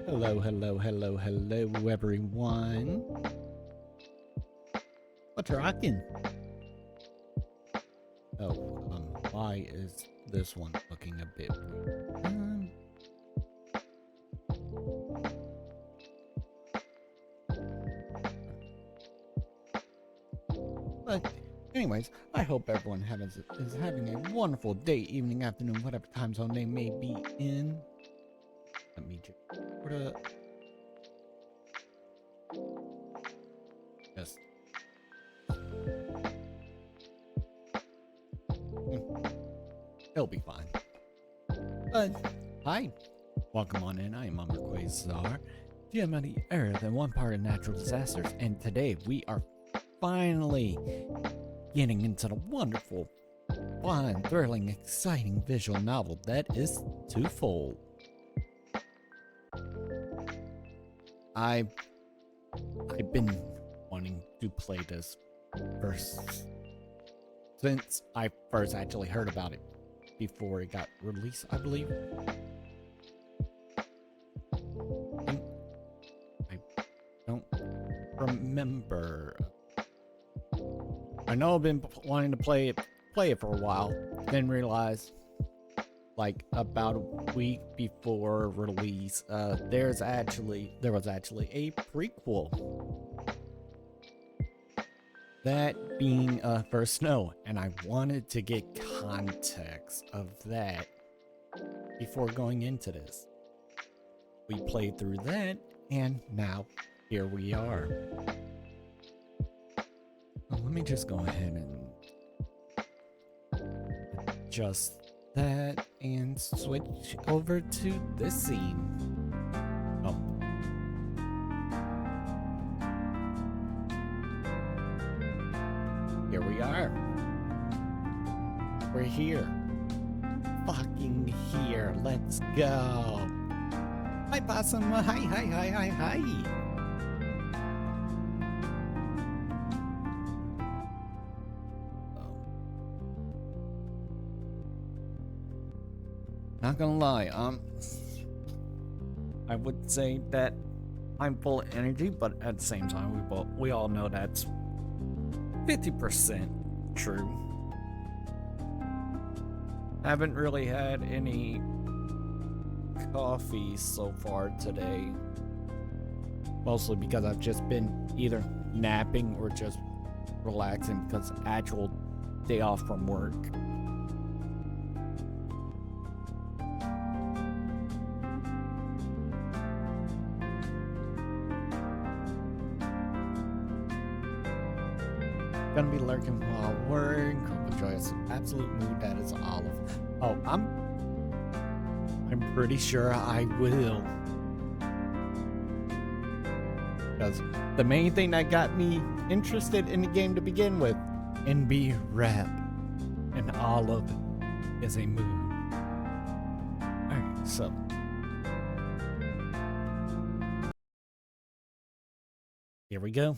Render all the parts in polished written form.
Hello, hello, hello, hello, everyone. What's rocking? Oh, why is this one looking a bit weird? But anyways, I hope everyone is having a wonderful day, evening, afternoon, whatever time zone they may be in. Let me just it'll be fine. But hi, welcome on in. I am Umber Quasar, GM of the Earth and one part of natural disasters, and today we are finally getting into the wonderful, fun, thrilling, exciting visual novel that is TwoFold. I've been wanting to play this since I first actually heard about it before it got released, I believe. And I don't remember. I know I've been wanting to play it for a while. Didn't realize, like about a week before release, there was actually a prequel. That being First Snow, and I wanted to get context of that before going into this. We played through that, and now here we are. Well, let me just go ahead and adjust that and switch over to this scene. Oh. Here we are. We're here. Fucking here. Let's go. Hi, Possum. Hi. Not gonna lie, I would say that I'm full of energy, but at the same time, we all know that's 50% true. Haven't really had any coffee so far today. Mostly because I've just been either napping or just relaxing because actual day off from work. Gonna be lurking while worrying. Hope enjoys absolute mood that is Olive. Oh, I'm pretty sure I will. Because the main thing that got me interested in the game to begin with, NB rap, and Olive is a mood. Alright, so here we go.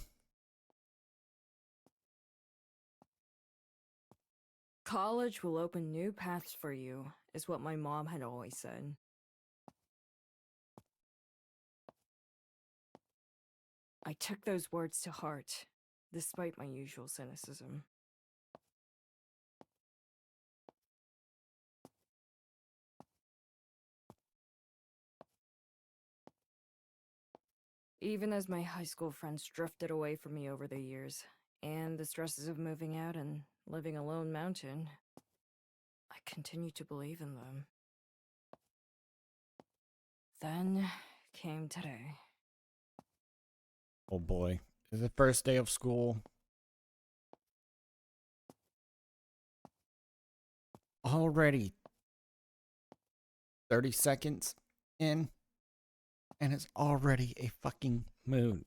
College will open new paths for you, is what my mom had always said. I took those words to heart, despite my usual cynicism. Even as my high school friends drifted away from me over the years, and the stresses of moving out and living a lone mountain, I continued to believe in them. Then came today. Oh boy. Is it first day of school? Already 30 seconds in, and it's already a fucking mood.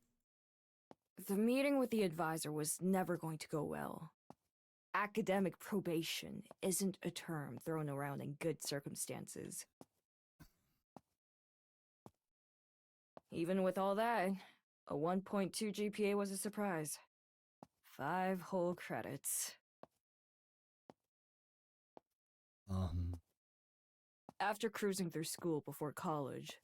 The meeting with the advisor was never going to go well. Academic probation isn't a term thrown around in good circumstances. Even with all that, a 1.2 GPA was a surprise. 5 whole credits. After cruising through school before college,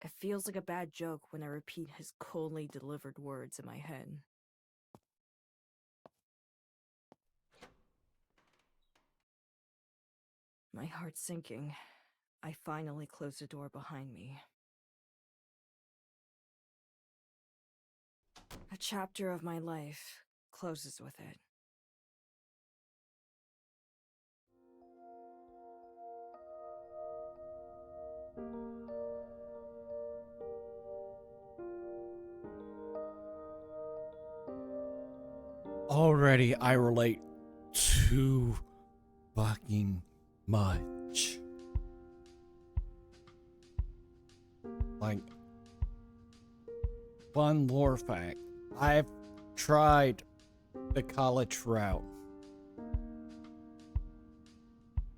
It feels like a bad joke when I repeat his coldly delivered words in my head. My heart sinking, I finally close the door behind me. A chapter of my life closes with it. Already, I relate too fucking much. Like, fun lore fact, I've tried the college route.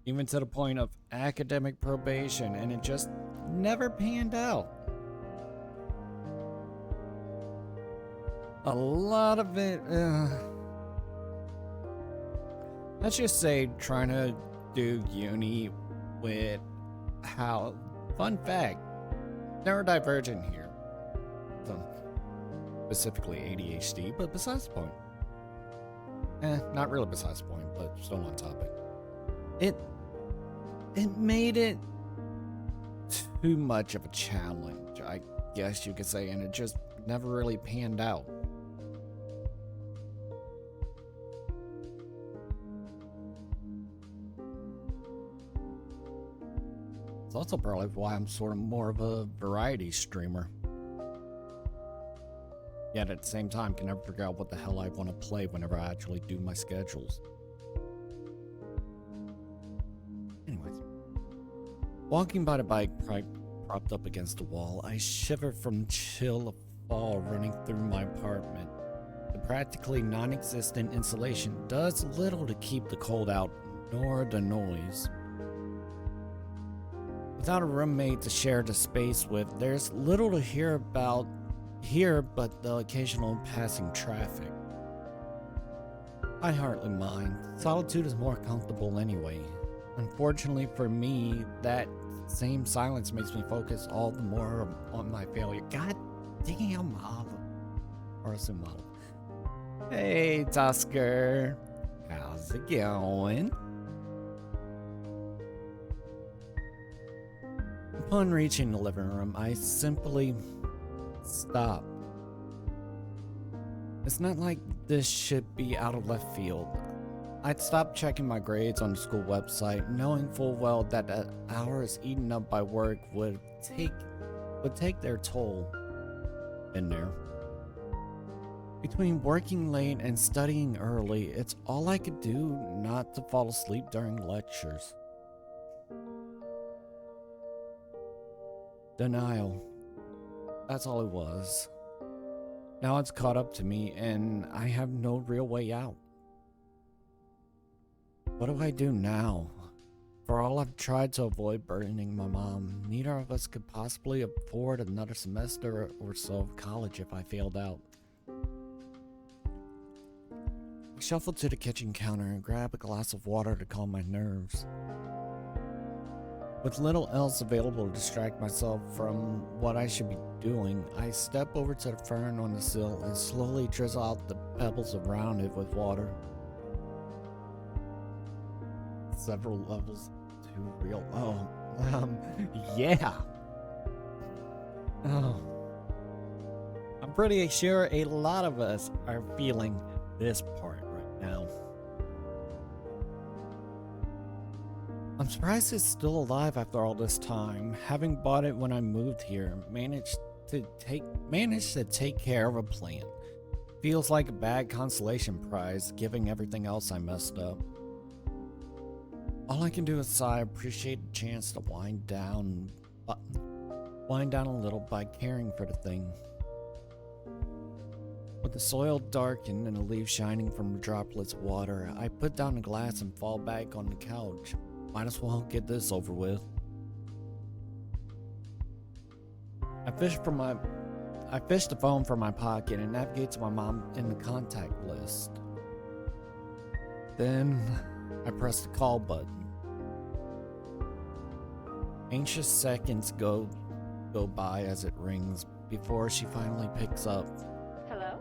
Even to the point of academic probation, and it just never panned out. A lot of it, let's just say trying to do uni with how, fun fact, neurodivergent here. So, specifically ADHD, but besides the point. Not really besides the point, but still on topic. It made it too much of a challenge, I guess you could say, and it just never really panned out. It's also probably why I'm sort of more of a variety streamer. Yet at the same time, can never figure out what the hell I want to play whenever I actually do my schedules. Anyways. Walking by the bike propped up against the wall, I shiver from the chill of fall running through my apartment. The practically non-existent insulation does little to keep the cold out, nor the noise. Without a roommate to share the space with, there's little to hear about here but the occasional passing traffic. I hardly mind. Solitude is more comfortable anyway. Unfortunately for me, that same silence makes me focus all the more on my failure. God damn, Olive. Or assume Olive. Hey, Tusker. How's it going? Upon reaching the living room, I simply stop. It's not like this should be out of left field. I'd stopped checking my grades on the school website, knowing full well that the hours eaten up by work would take their toll in there. Between working late and studying early, it's all I could do not to fall asleep during lectures. Denial. That's all it was. Now it's caught up to me, and I have no real way out. What do I do now? For all I've tried to avoid burdening my mom, neither of us could possibly afford another semester or so of college if I failed out. I shuffled to the kitchen counter and grabbed a glass of water to calm my nerves. With little else available to distract myself from what I should be doing, I step over to the fern on the sill and slowly drizzle out the pebbles around it with water. Several levels too real. Yeah. Oh. I'm pretty sure a lot of us are feeling this part right now. I'm surprised it's still alive after all this time. Having bought it when I moved here, managed to take care of a plant. Feels like a bad consolation prize, given everything else I messed up. All I can do is sigh, appreciate the chance to wind down a little by caring for the thing. With the soil darkened and the leaves shining from the droplets of water, I put down the glass and fall back on the couch. Might as well get this over with. I fished the phone from my pocket and navigate to my mom in the contact list. Then I press the call button. Anxious seconds go go by as it rings before she finally picks up. Hello?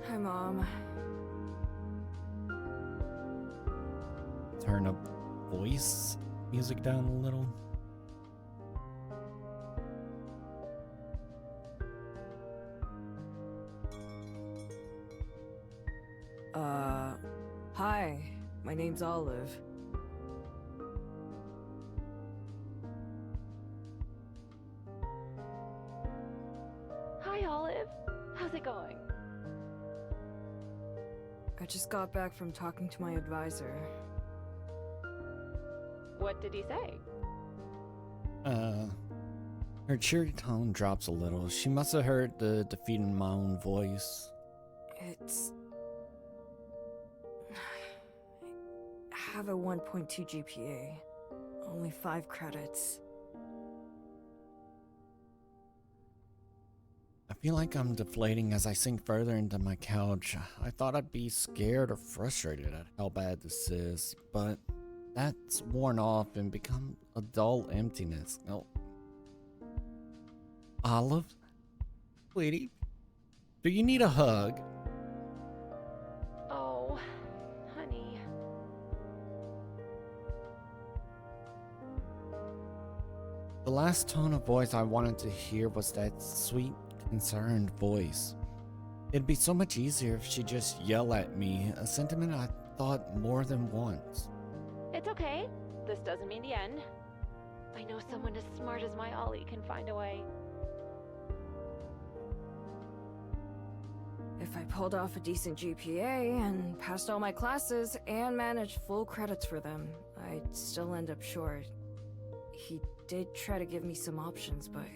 Hi, Mom. Turn up voice music down a little. Hi. My name's Olive. Hi, Olive. How's it going? I just got back from talking to my advisor. What did he say? Her cheery tone drops a little. She must have heard the defeat in my own voice. It's... I have a 1.2 GPA. Only 5 credits. I feel like I'm deflating as I sink further into my couch. I thought I'd be scared or frustrated at how bad this is, but that's worn off and become a dull emptiness. No. Olive? Sweetie? Do you need a hug? Oh, honey. The last tone of voice I wanted to hear was that sweet, concerned voice. It'd be so much easier if she just yelled at me, a sentiment I thought more than once. It's okay. This doesn't mean the end. I know someone as smart as my Ollie can find a way. If I pulled off a decent GPA and passed all my classes and managed full credits for them, I'd still end up short. He did try to give me some options, but...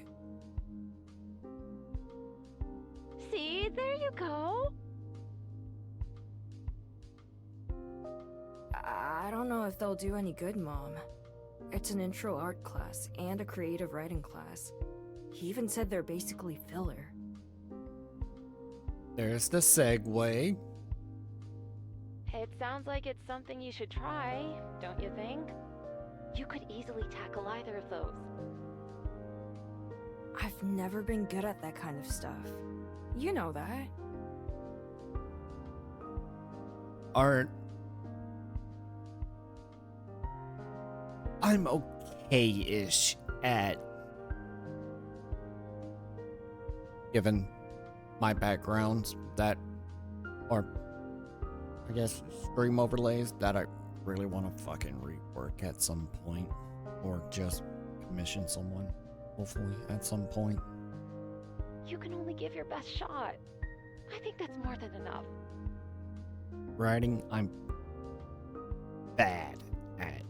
See, there you go. I don't know if they'll do any good, Mom. It's an intro art class and a creative writing class. He even said they're basically filler. There's the segue. It sounds like it's something you should try, don't you think? You could easily tackle either of those. I've never been good at that kind of stuff. You know that. Art. I'm okay-ish at, given my backgrounds, that, or I guess stream overlays that I really want to fucking rework at some point, or just commission someone, hopefully at some point. You can only give your best shot. I think that's more than enough. Writing, I'm bad at.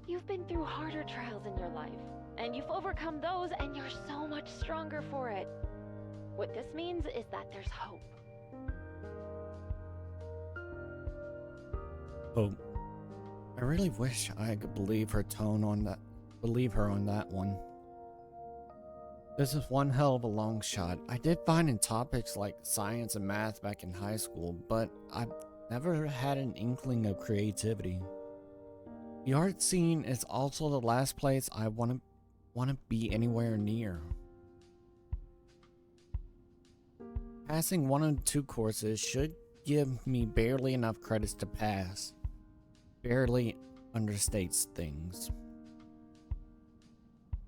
You've been through harder trials in your life, and you've overcome those, and you're so much stronger for it. What this means is that there's hope. Oh, I really wish I could believe her tone on that. Believe her on that one. This is one hell of a long shot. I did fine in topics like science and math back in high school, but I've never had an inkling of creativity. The art scene is also the last place I want to be anywhere near. Passing 1 and 2 courses should give me barely enough credits to pass. Barely understates things.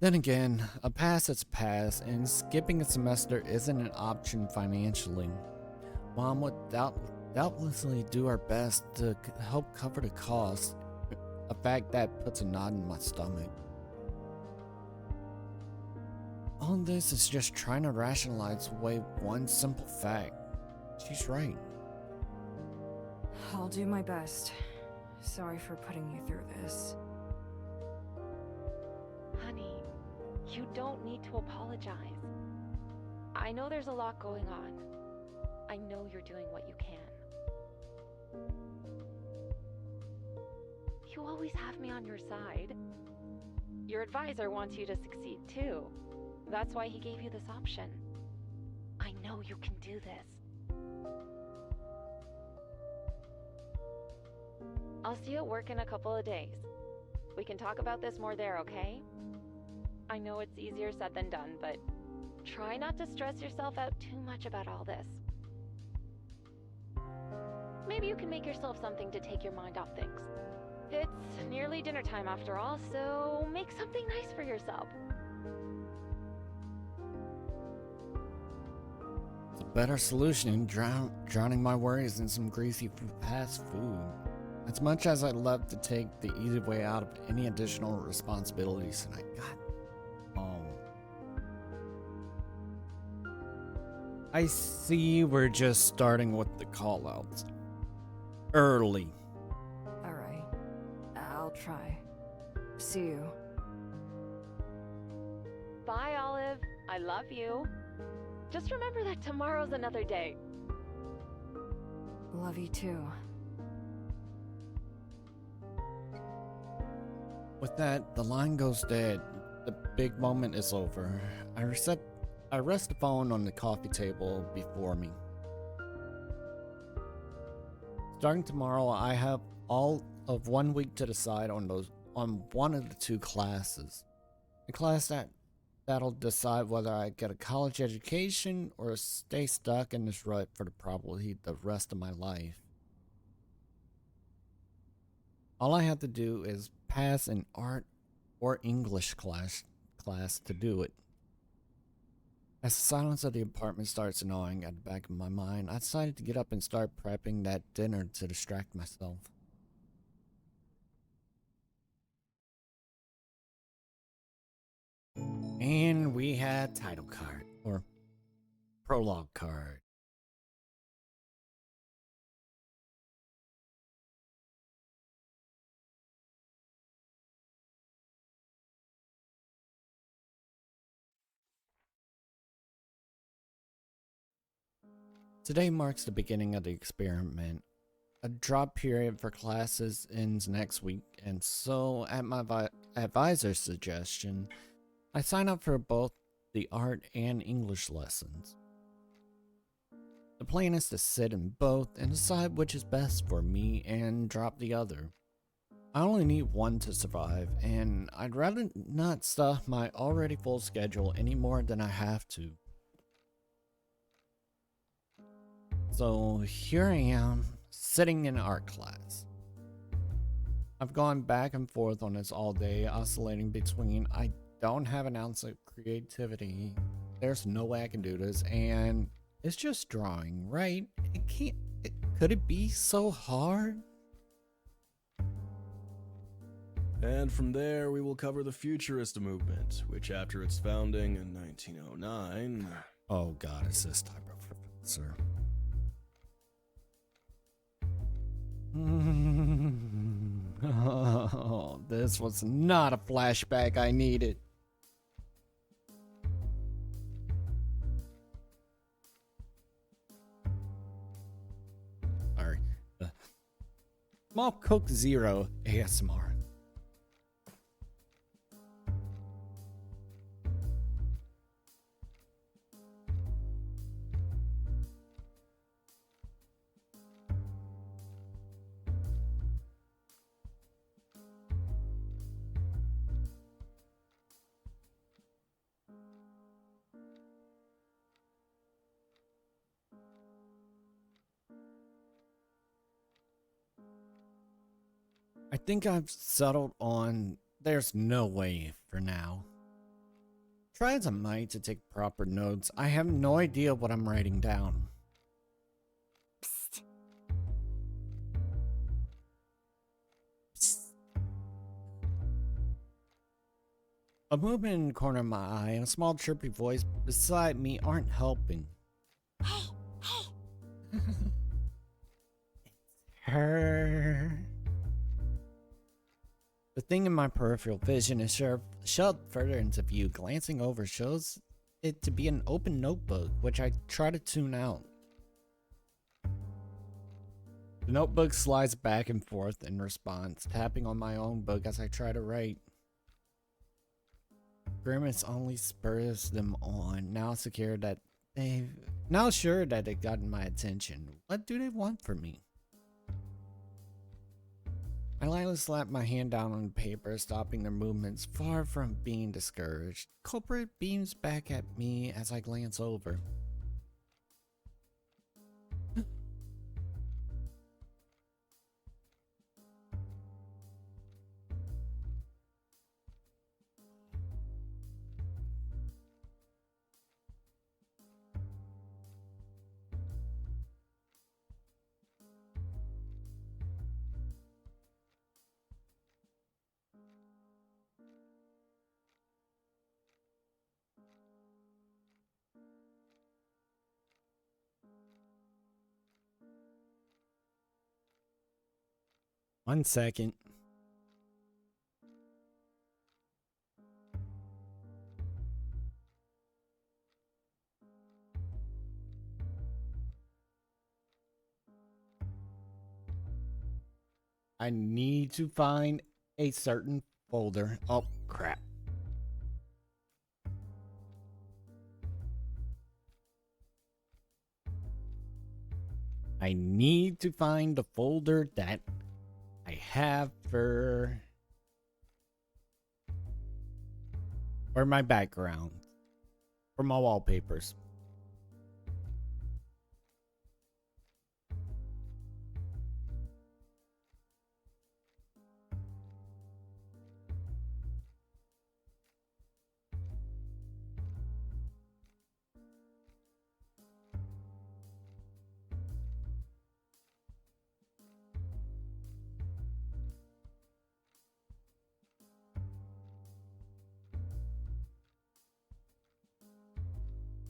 Then again, a pass is a pass, and skipping a semester isn't an option financially. Mom would doubtlessly do her best to help cover the cost, a fact that puts a knot in my stomach. All this is just trying to rationalize away one simple fact. She's right. I'll do my best. Sorry for putting you through this. Honey, you don't need to apologize. I know there's a lot going on. I know you're doing what you can. You always have me on your side. Your advisor wants you to succeed too. That's why he gave you this option. I know you can do this. I'll see you at work in a couple of days. We can talk about this more there, okay? I know it's easier said than done, but try not to stress yourself out too much about all this. Maybe you can make yourself something to take your mind off things. It's nearly dinner time after all, so make something nice for yourself. It's a better solution than drowning my worries in some greasy fast food. As much as I'd love to take the easy way out of any additional responsibilities tonight, God. I see we're just starting with the callouts. Early. Alright. I'll try. See you. Bye, Olive. I love you. Just remember that tomorrow's another day. Love you too. With that, the line goes dead. The big moment is over. I rest the phone on the coffee table before me. Starting tomorrow, I have all of 1 week to decide on one of the two classes. The class that'll decide whether I get a college education or stay stuck in this rut for probably the rest of my life. All I have to do is pass an art or English class to do it. As the silence of the apartment starts gnawing at the back of my mind, I decided to get up and start prepping that dinner to distract myself. And we had title card, or prologue card. Today marks the beginning of the experiment. A drop period for classes ends next week, and so at my advisor's suggestion, I sign up for both the art and English lessons. The plan is to sit in both and decide which is best for me and drop the other. I only need one to survive, and I'd rather not stuff my already full schedule any more than I have to. So here I am, sitting in art class. I've gone back and forth on this all day, oscillating between I don't have an ounce of creativity, there's no way I can do this, and it's just drawing, right? Could it be so hard? And from there, we will cover the Futurist movement, which after its founding in 1909... Oh god, it's this type of professor. Oh, this was not a flashback I needed. Sorry. Small Coke Zero ASMR. I think I've settled on there's no way for now. Try as I might to take proper notes, I have no idea what I'm writing down. Psst. Psst. A movement in the corner of my eye and a small chirpy voice beside me aren't helping. Hey, hey. It's her. The thing in my peripheral vision is shoved further into view. Glancing over shows it to be an open notebook, which I try to tune out. The notebook slides back and forth in response, tapping on my own book as I try to write. Grimace only spurs them on, now sure that they've gotten my attention. What do they want from me? I lightly slap my hand down on the paper, stopping their movements, far from being discouraged. Culprit beams back at me as I glance over. One second. I need to find a certain folder. Oh, crap. I need to find the folder that I have for my background, for my wallpapers.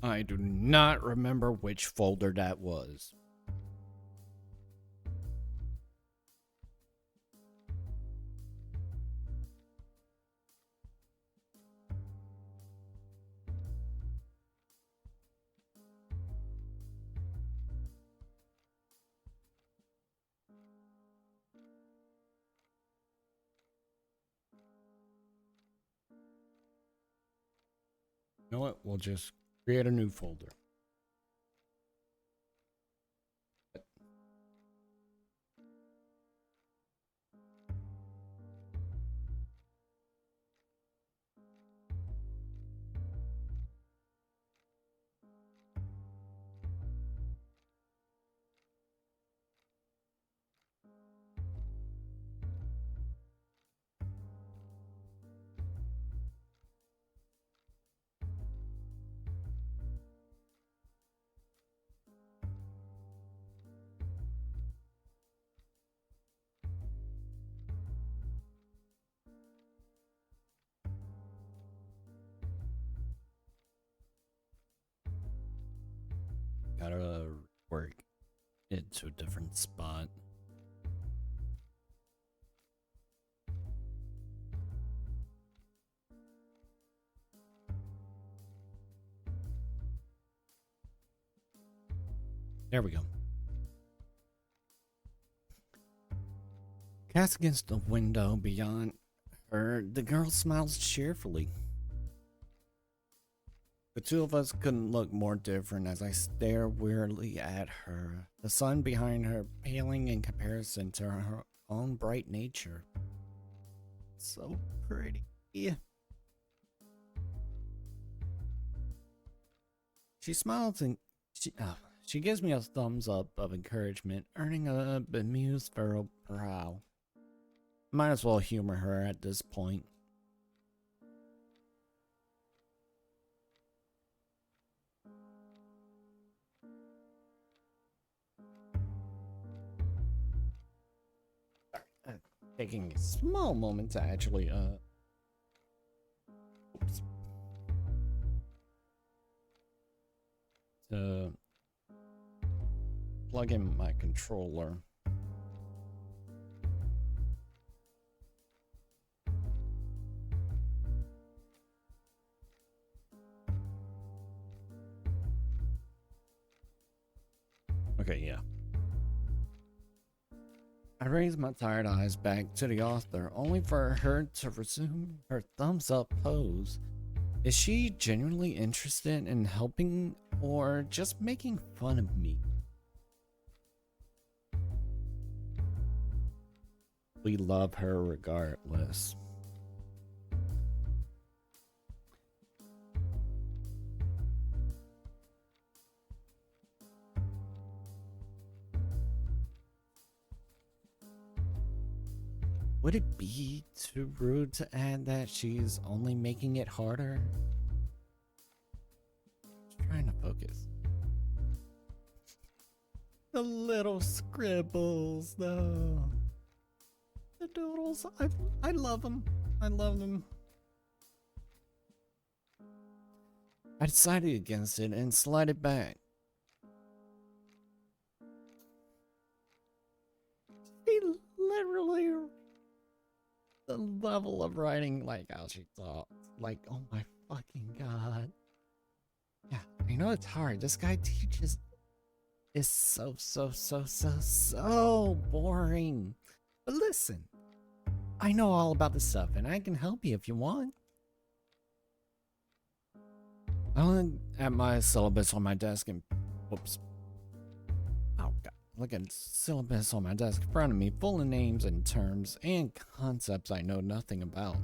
I do not remember which folder that was. You know what? We'll just create a new folder. Gotta work it to a different spot. There we go. Cast against the window beyond her, the girl smiles cheerfully. The two of us couldn't look more different as I stare wearily at her, the sun behind her paling in comparison to her own bright nature. So pretty. She smiles and she gives me a thumbs up of encouragement, earning a bemused furrowed brow. Might as well humor her at this point. Taking a small moment to actually oops, to plug in my controller. Okay, yeah. I raise my tired eyes back to the author, only for her to resume her thumbs up pose. Is she genuinely interested in helping or just making fun of me? we love her regardless. Would it be too rude to add that she's only making it harder? Just trying to focus. The little scribbles, though. The doodles, I love them. I love them. I decided against it and slid it back. She literally, the level of writing, like how she thought, like, oh my fucking god. Yeah, I know it's hard. This guy teaches is so boring. But listen, I know all about this stuff and I can help you if you want. I look at my syllabus on my desk and whoops. Oh god. Look at syllabus on my desk in front of me, full of names and terms and concepts I know nothing about.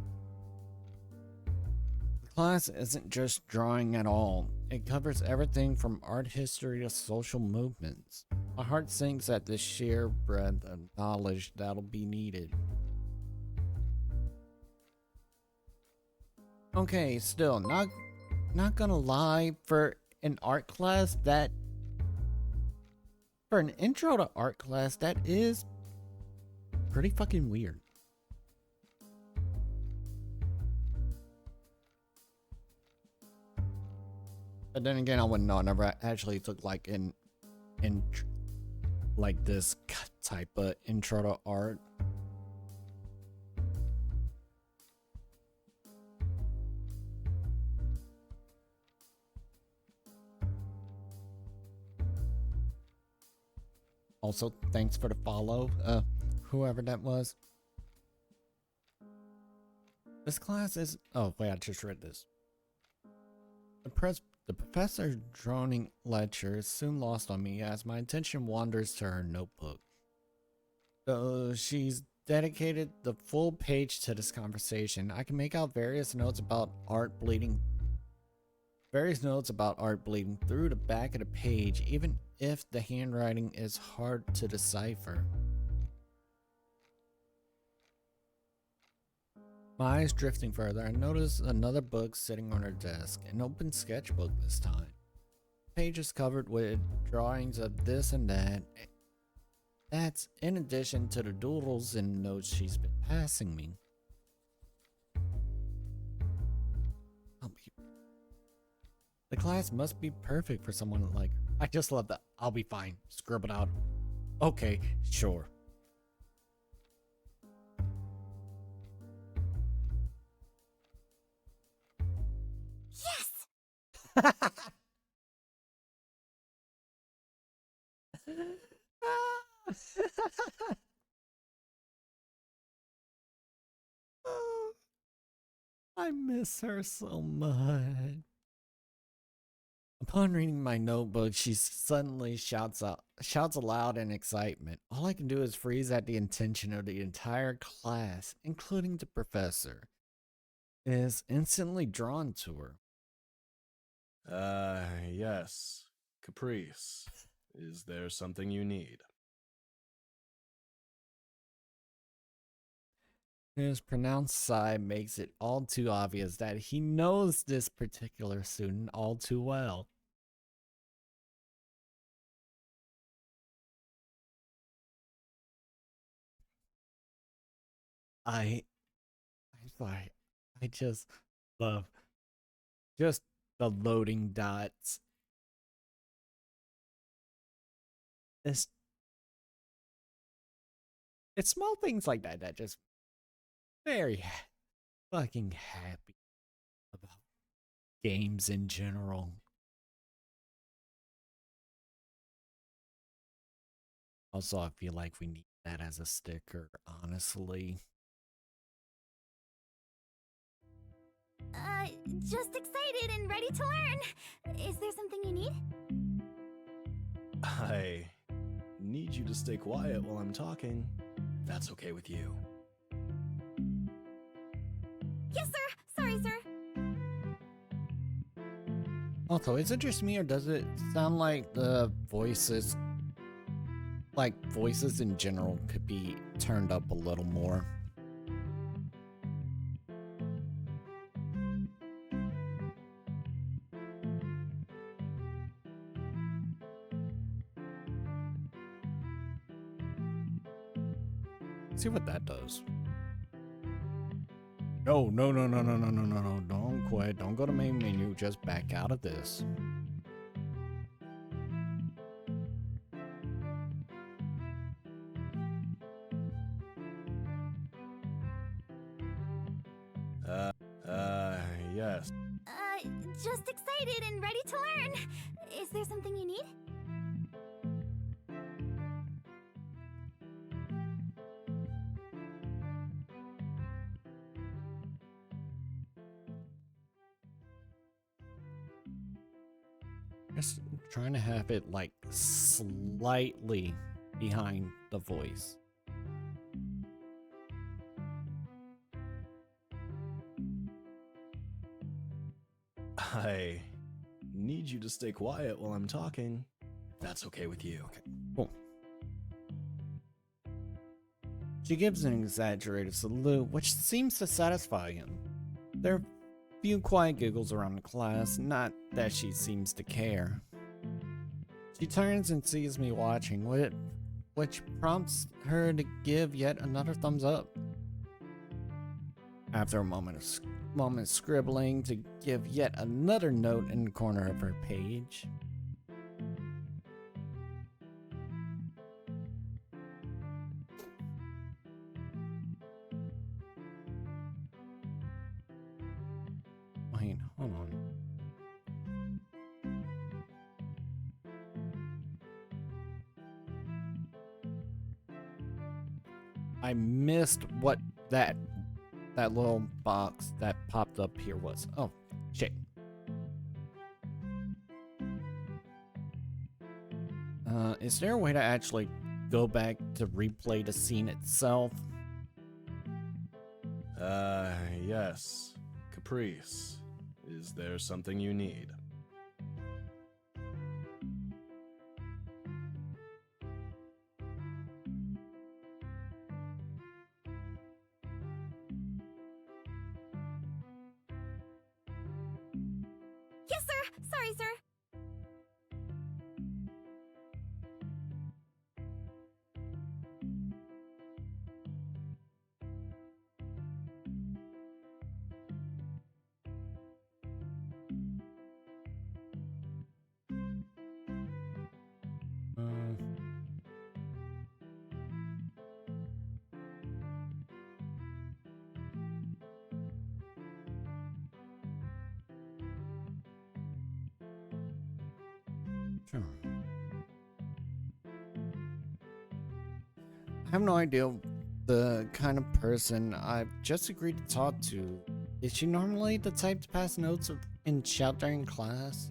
The class isn't just drawing at all. It covers everything from art history to social movements. My heart sinks at the sheer breadth of knowledge that'll be needed. Okay, still, not gonna lie, for an art class that... For an intro to art class, that is pretty fucking weird. But then again, I wouldn't know. I never actually took like like this type of intro to art. Also, thanks for the follow, whoever that was. This class is... Oh, wait, I just read this. The professor's droning lecture is soon lost on me as my attention wanders to her notebook. Though she's dedicated the full page to this conversation, I can make out various notes about art bleeding through the back of the page, even if the handwriting is hard to decipher. My eyes drifting further, I notice another book sitting on her desk, an open sketchbook this time. The page is covered with drawings of this and that. That's in addition to the doodles and notes she's been passing me. The class must be perfect for someone like her. I just love that. I'll be fine. Scribble it out. Okay, sure. Yes! I miss her so much. Upon reading my notebook, she suddenly shouts aloud in excitement. All I can do is freeze at the intention of the entire class, including the professor, is instantly drawn to her. Yes. Caprice. Is there something you need? His pronounced sigh makes it all too obvious that he knows this particular student all too well. I'm sorry. I just love just the loading dots. It's small things like that that just very fucking happy about games in general. Also, I feel like we need that as a sticker, honestly. Just excited and ready to learn. Is there something you need? I need you to stay quiet while I'm talking. That's okay with you. Also, is it just me or does it sound like the voices, like voices in general, could be turned up a little more? See what that does. No, no, no, no, no, no, no, no, no. Don't quit. Don't go to main menu. Just back out of this. Yes. Just excited and ready to learn. Is there something you need? Just trying to have it like slightly behind the voice. I need you to stay quiet while I'm talking. If that's okay with you. Okay, cool. She gives an exaggerated salute, which seems to satisfy him. There are few quiet giggles around the class, not that she seems to care. She turns and sees me watching, which prompts her to give yet another thumbs up. After a moment scribbling to give yet another note in the corner of her page. Wait, hold on. I missed what that little box that popped up here was. Oh, shit. Is there a way to actually go back to replay the scene itself? Yes. Caprice. Is there something you need? Yes, sir. Sorry, sir. Sure. I have no idea the kind of person I've just agreed to talk to. Is she normally the type to pass notes and shout during class?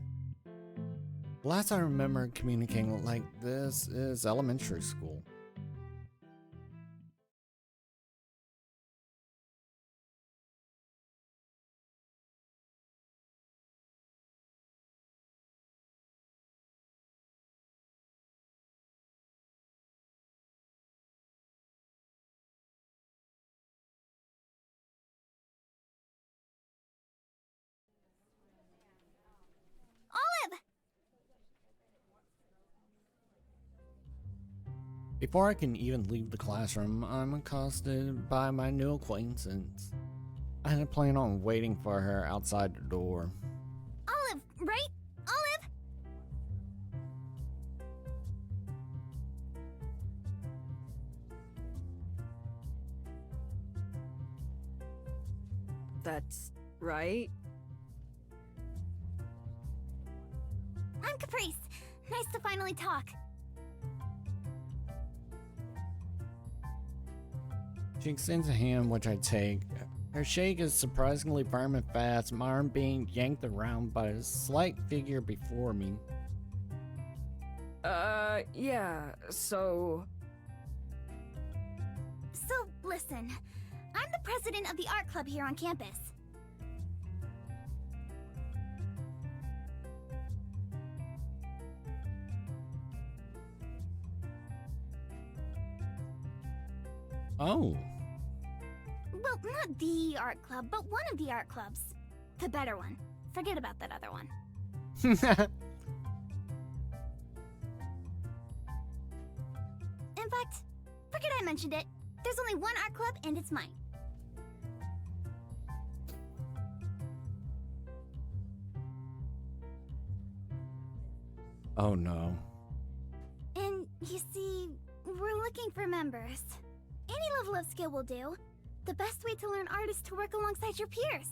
The last I remember communicating like this is elementary school. Olive! Before I can even leave the classroom, I'm accosted by my new acquaintance. I had planned on waiting for her outside the door. Olive, right? Olive! That's right. I'm Caprice. Nice to finally talk. She extends a hand, which I take. Her shake is surprisingly firm and fast, my arm being yanked around by a slight figure before me. Yeah, so... So, listen. I'm the president of the art club here on campus. Oh. Well, not the art club, but one of the art clubs. The better one. Forget about that other one. In fact, forget I mentioned it. There's only one art club, and it's mine. Oh no. And you see, we're looking for members. Any level of skill will do. The best way to learn art is to work alongside your peers.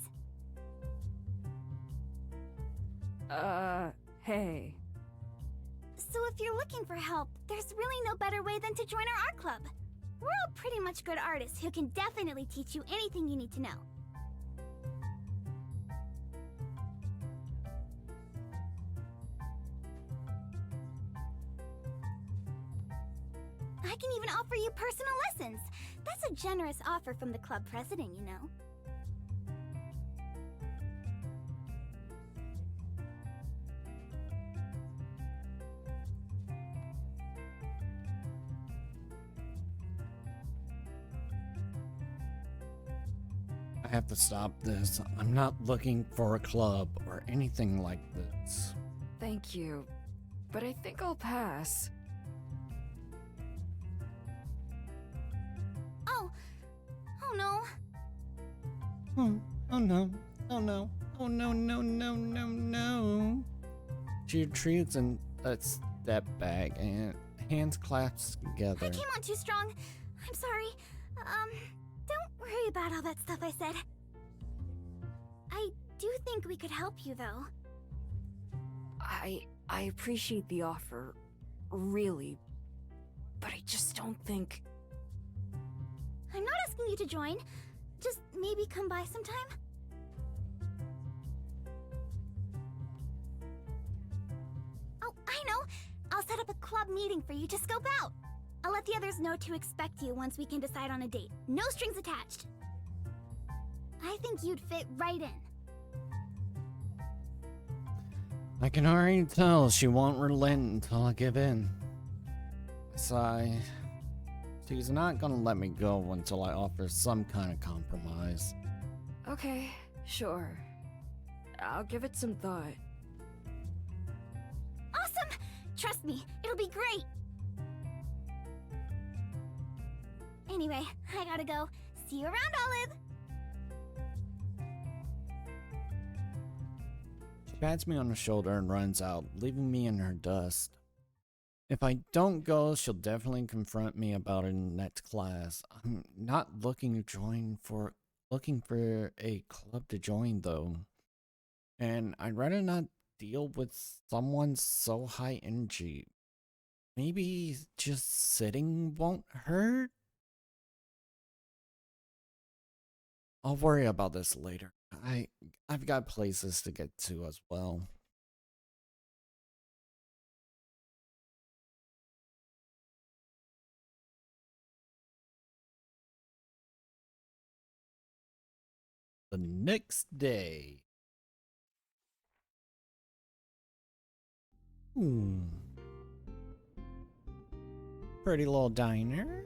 Hey. So if you're looking for help, there's really no better way than to join our art club. We're all pretty much good artists who can definitely teach you anything you need to know. I can even offer you personal lessons. That's a generous offer from the club president, you know. I have to stop this. I'm not looking for a club or anything like this. Thank you. But I think I'll pass. Oh no. Oh no. Oh no. Oh no, no, no, no, no. She retreats and a step back and hands clasps together. I came on too strong. I'm sorry. Don't worry about all that stuff I said. I do think we could help you, though. I appreciate the offer, really. But I just don't think... I'm not asking you to join. Just maybe come by sometime. Oh, I know. I'll set up a club meeting for you to scope out. I'll let the others know to expect you once we can decide on a date. No strings attached. I think you'd fit right in. I can already tell she won't relent until I give in. Sigh. She's not gonna let me go until I offer some kind of compromise. Okay, sure. I'll give it some thought. Awesome! Trust me, it'll be great! Anyway, I gotta go. See you around, Olive! She pats me on the shoulder and runs out, leaving me in her dust. If I don't go, she'll definitely confront me about it in next class. I'm not looking for a club to join though. And I'd rather not deal with someone so high energy. Maybe just sitting won't hurt? I'll worry about this later. I've got places to get to as well. The next day. Pretty little diner.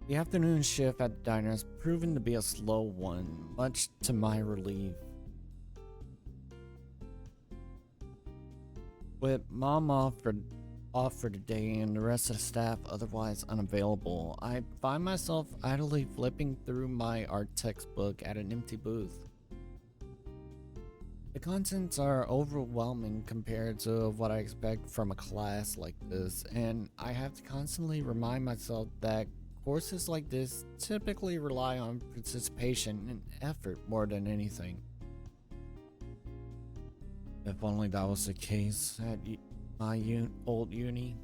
The afternoon shift at the diner has proven to be a slow one, much to my relief. With Mom off for the day and the rest of the staff otherwise unavailable, I find myself idly flipping through my art textbook at an empty booth. The contents are overwhelming compared to what I expect from a class like this, and I have to constantly remind myself that courses like this typically rely on participation and effort more than anything. If only that was the case at my old uni.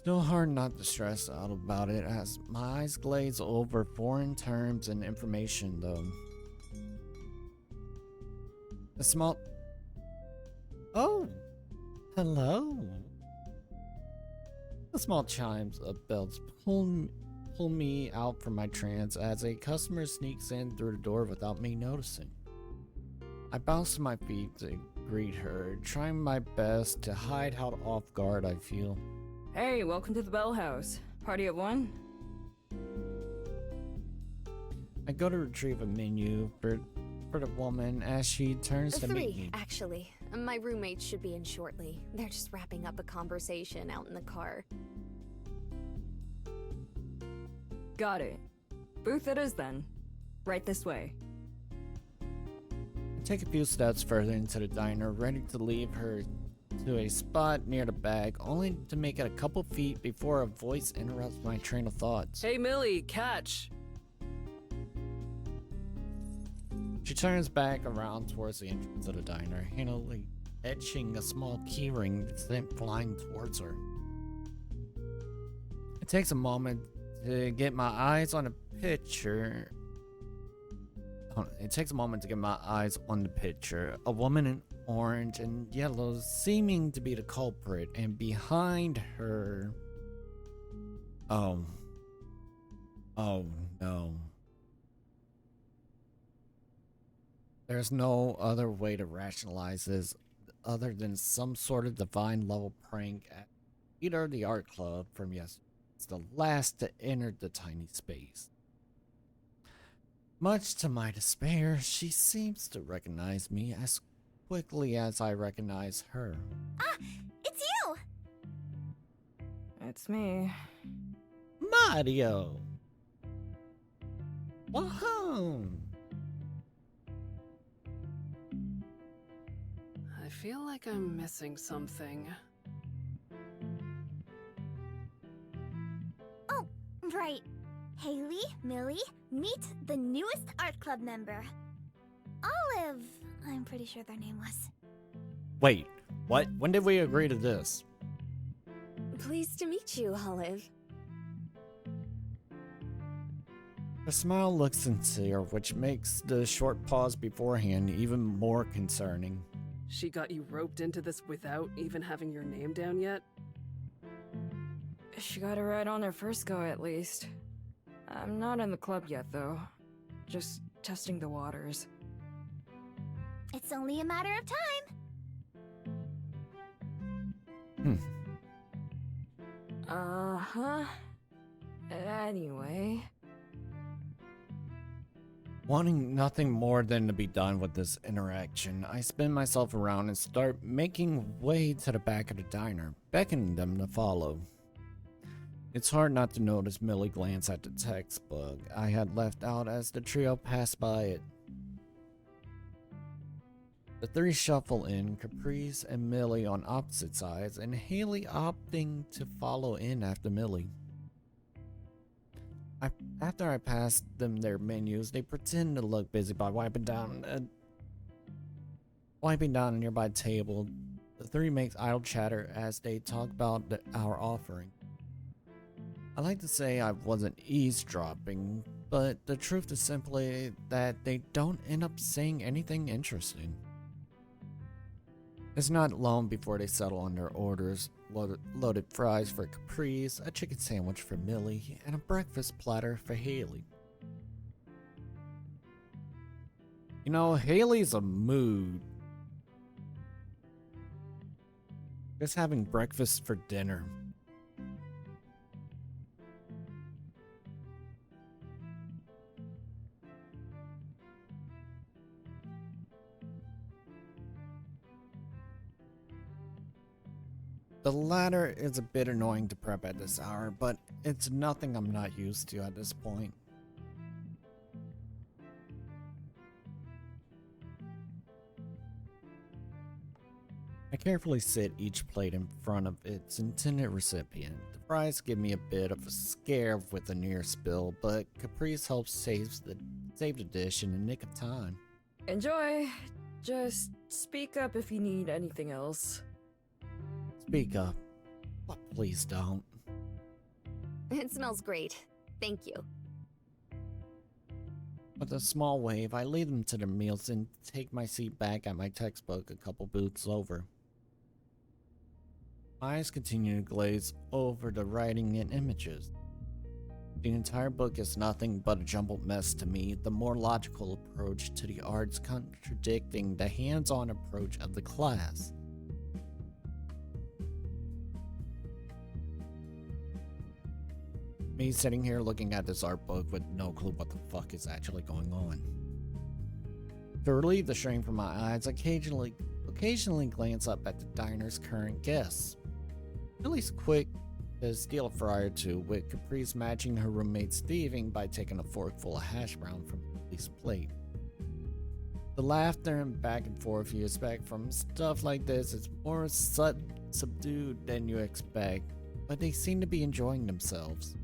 Still hard not to stress out about it as my eyes glaze over foreign terms and information though. A small... Oh! Hello! The small chimes of bells pull me out from my trance as a customer sneaks in through the door without me noticing. I bounce to my feet to greet her, trying my best to hide how off guard I feel. Hey, welcome to the Bell House. Party at 1? I go to retrieve a menu for the woman as she turns to meet 3, me. actually. My roommates should be in shortly. They're just wrapping up a conversation out in the car. Got it. Booth it is then. Right this way. I take a few steps further into the diner, ready to leave her to a spot near the bag, only to make it a couple feet before a voice interrupts my train of thoughts. Hey Millie, catch! She turns back around towards the entrance of the diner, handily etching a small keyring that's sent flying towards her. It takes a moment to get my eyes on a picture. It takes a moment to get my eyes on the picture. A woman in orange and yellow seeming to be the culprit, and behind her... Oh no. There's no other way to rationalize this other than some sort of divine level prank at either the art club from yesterday. It's the last to enter the tiny space. Much to my despair, she seems to recognize me as quickly as I recognize her. Ah, it's you! It's me. Mario! Woohoo! I feel like I'm missing something. Oh, right. Haley, Millie, meet the newest art club member. Olive, I'm pretty sure their name was. Wait, what? When did we agree to this? Pleased to meet you, Olive. Her smile looks sincere, which makes the short pause beforehand even more concerning. She got you roped into this without even having your name down yet? She got it right on her first go, at least. I'm not in the club yet, though. Just testing the waters. It's only a matter of time. Uh-huh. Anyway... Wanting nothing more than to be done with this interaction, I spin myself around and start making way to the back of the diner, beckoning them to follow. It's hard not to notice Millie glance at the textbook I had left out as the trio passed by it. The three shuffle in, Caprice and Millie on opposite sides, and Haley opting to follow in after Millie. After I pass them their menus, they pretend to look busy by wiping down a nearby table. The three make idle chatter as they talk about our offering. I like to say I wasn't eavesdropping, but the truth is simply that they don't end up saying anything interesting. It's not long before they settle on their orders. Loaded fries for Caprice, a chicken sandwich for Millie, and a breakfast platter for Haley. You know, Haley's a mood. Just having breakfast for dinner. The latter is a bit annoying to prep at this hour, but it's nothing I'm not used to at this point. I carefully sit each plate in front of its intended recipient. The fries give me a bit of a scare with the near spill, but Caprice helps save the dish in the nick of time. Enjoy. Just speak up if you need anything else. Speak up, but please don't. It smells great. Thank you. With a small wave, I lead them to their meals and take my seat back at my textbook a couple booths over. My eyes continue to glaze over the writing and images. The entire book is nothing but a jumbled mess to me, the more logical approach to the arts contradicting the hands-on approach of the class. Me sitting here looking at this art book with no clue what the fuck is actually going on. To relieve the strain from my eyes, I occasionally glance up at the diner's current guests. Millie's quick to steal a fry or two, with Caprice matching her roommate's thieving by taking a fork full of hash brown from Millie's plate. The laughter and back and forth you expect from stuff like this is more subdued than you expect, but they seem to be enjoying themselves.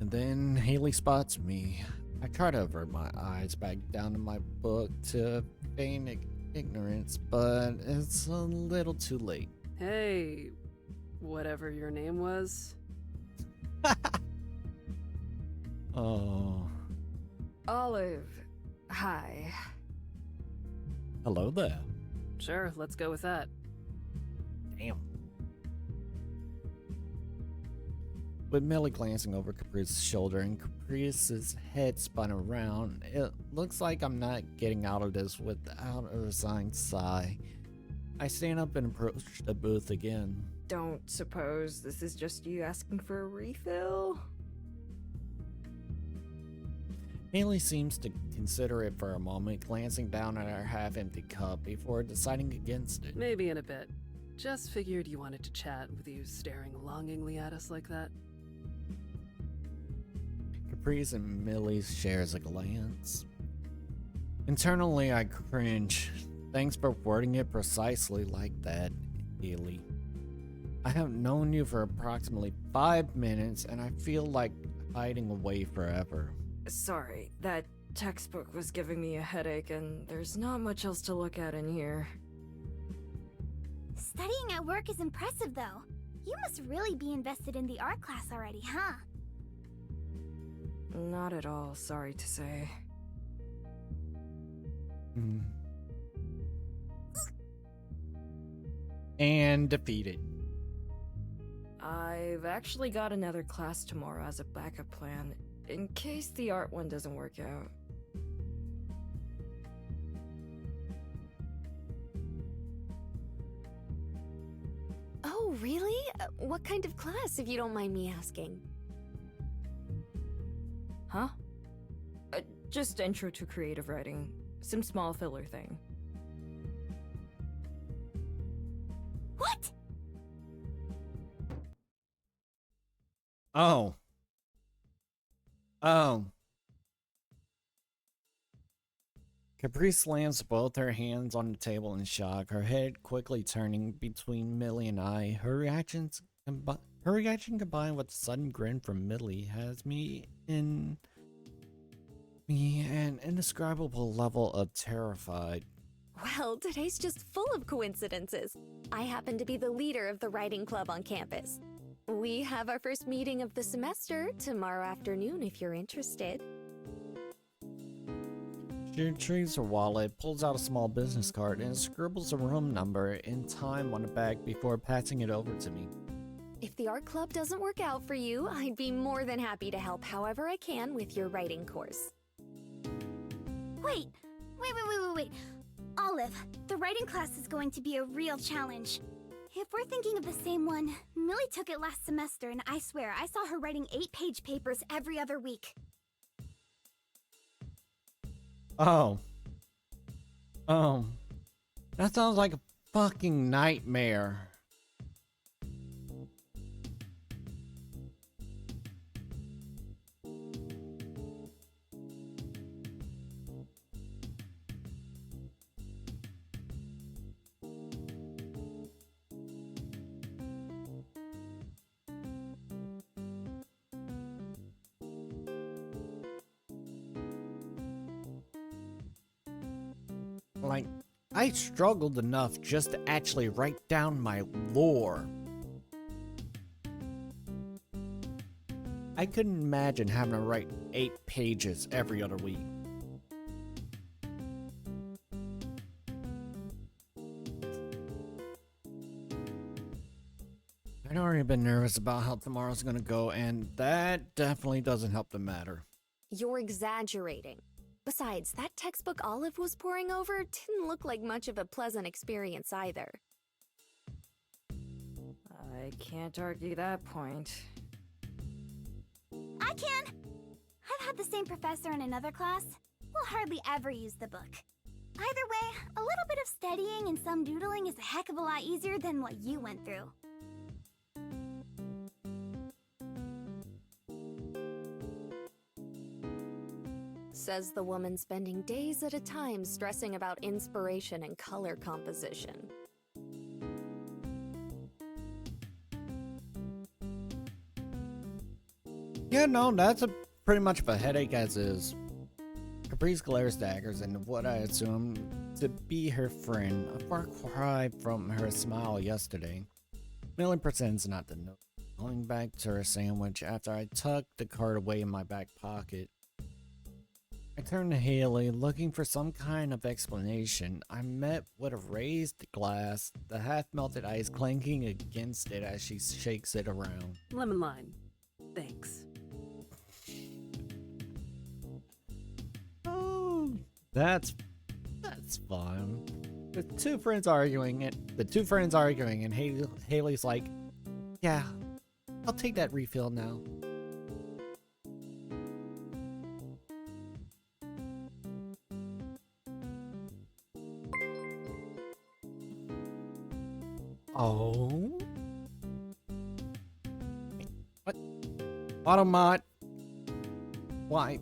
And then Haley spots me. I try to avert my eyes back down to my book to feign ignorance, but it's a little too late. Hey, whatever your name was. Oh. Olive, hi. Hello there. Sure, let's go with that. Damn. With Millie glancing over Caprice's shoulder and Caprice's head spun around, it looks like I'm not getting out of this without a resigned sigh. I stand up and approach the booth again. Don't suppose this is just you asking for a refill? Haley seems to consider it for a moment, glancing down at her half-empty cup before deciding against it. Maybe in a bit. Just figured you wanted to chat with you staring longingly at us like that. Caprice and Millie shares a glance. Internally, I cringe. Thanks for wording it precisely like that, Haley. I have known you for approximately 5 minutes, and I feel like hiding away forever. Sorry, that textbook was giving me a headache, and there's not much else to look at in here. Studying at work is impressive, though. You must really be invested in the art class already, huh? Not at all, sorry to say. And defeated. I've actually got another class tomorrow as a backup plan, in case the art one doesn't work out. Oh, really? What kind of class, if you don't mind me asking? Huh? Just intro to creative writing. Some small filler thing. What? Oh. Caprice slams both her hands on the table in shock, her head quickly turning between Millie and I. Her reaction combined with a sudden grin from Millie has me an indescribable level of terrified. Well, today's just full of coincidences. I happen to be the leader of the writing club on campus. We have our first meeting of the semester tomorrow afternoon if you're interested. She retrieves her wallet, pulls out a small business card, and scribbles a room number in time on the back before passing it over to me. If the art club doesn't work out for you, I'd be more than happy to help however I can with your writing course. Wait. Olive, the writing class is going to be a real challenge. If we're thinking of the same one, Millie took it last semester, and I swear I saw her writing 8-page papers every other week. Oh. That sounds like a fucking nightmare. Like, I struggled enough just to actually write down my lore. I couldn't imagine having to write 8 pages every other week. I'd already been nervous about how tomorrow's gonna go, and that definitely doesn't help the matter. You're exaggerating. Besides, that textbook Olive was poring over didn't look like much of a pleasant experience either. I can't argue that point. I can. I've had the same professor in another class. We'll hardly ever use the book. Either way, a little bit of studying and some doodling is a heck of a lot easier than what you went through. Says the woman spending days at a time stressing about inspiration and color composition. Yeah, no, that's pretty much of a headache as is. Caprice glares daggers into what I assume to be her friend, a far cry from her smile yesterday. Millie pretends not to know, going back to her sandwich after I tucked the card away in my back pocket. I turned to Haley, looking for some kind of explanation. I met with a raised glass, the half-melted ice clanking against it as she shakes it around. Lemon lime. Thanks. Oh, that's fun. The two friends arguing, and Haley's like, "Yeah, I'll take that refill now." Oh, what? Automot? Why?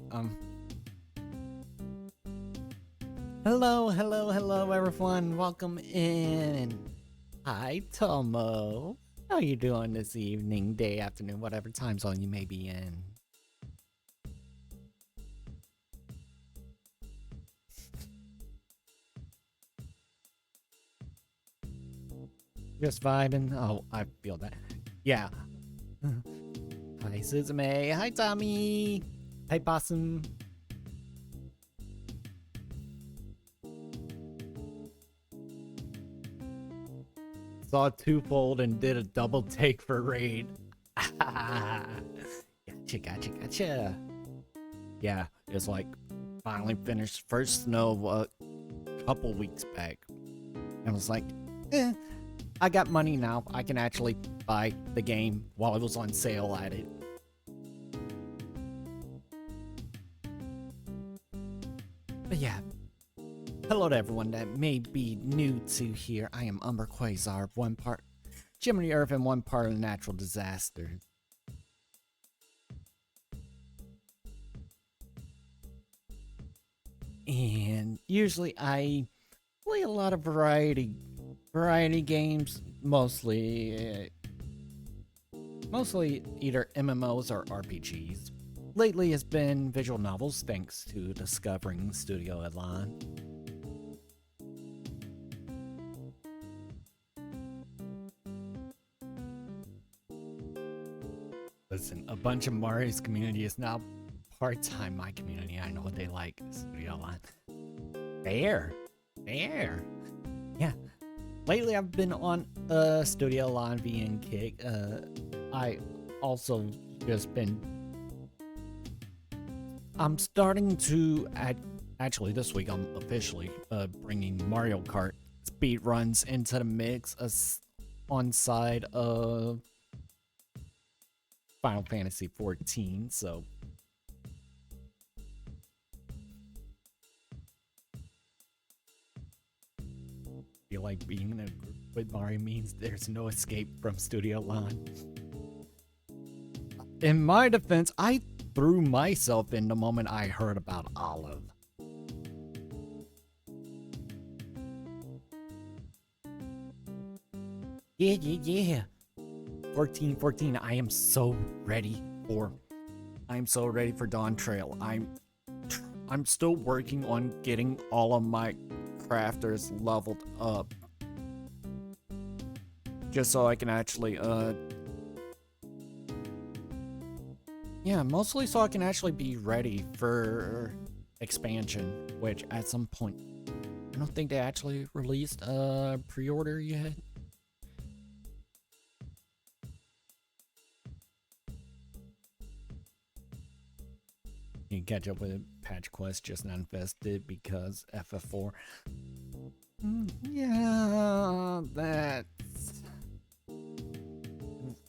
Hello, everyone. Welcome in. Hi, Tomo. How you doing this evening, day, afternoon, whatever time zone you may be in? Just vibing. Oh, I feel that. Yeah. Hi, Suzume. Hi, Tommy. Hi, Possum. Saw TwoFold and did a double take for Raid. Gotcha. Yeah, it's like finally finished first snow a couple weeks back. And I was like, I got money now. I can actually buy the game while it was on sale at it. But yeah. Hello to everyone that may be new to here. I am Umber Quasar, one part Jiminy Earth and one part of the natural disaster. And usually I play a lot of variety games, mostly either MMOs or RPGs. Lately it's been visual novels thanks to discovering Studio Elan. Listen, a bunch of Mario's community is now part-time my community. I know what they like. Studio Elan. Fair. Yeah. Lately I've been on Studio Elan VN Kick. I also just been... I'm starting to... Actually, this week I'm officially bringing Mario Kart speed runs into the mix on side of Final Fantasy 14, so... I feel like being in a group with Mario means there's no escape from Studio Elan. In my defense, I threw myself in the moment I heard about Olive. Yeah. 14. I am so ready for Dawn Trail. I'm still working on getting all of my crafters leveled up, just so I can actually mostly so I can actually be ready for expansion, which at some point I don't think they actually released a pre-order yet. You can catch up with Patch Quest just not invested because FF4. Yeah, that's...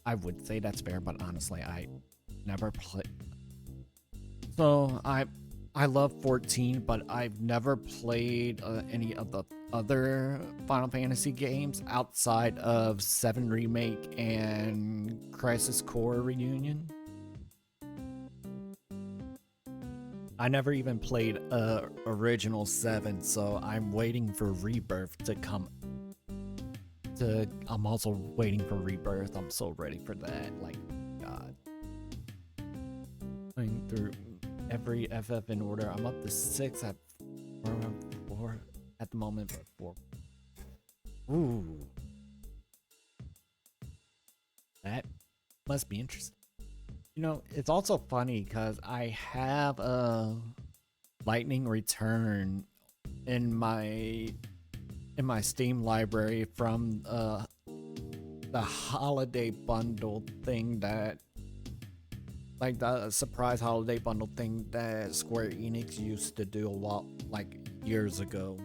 I would say that's fair, but honestly, I never play. So I love 14, but I've never played any of the other Final Fantasy games outside of 7 Remake and Crisis Core Reunion. I never even played original 7, so I'm waiting for Rebirth to come. I'm also waiting for Rebirth. I'm so ready for that. Like, God. Going through every FF in order. I'm up to 6 at 4 at the moment, but 4. Ooh. That must be interesting. You know, it's also funny because I have a Lightning Return in my Steam library from the holiday bundle thing that, like the surprise holiday bundle thing that Square Enix used to do a while, like years ago.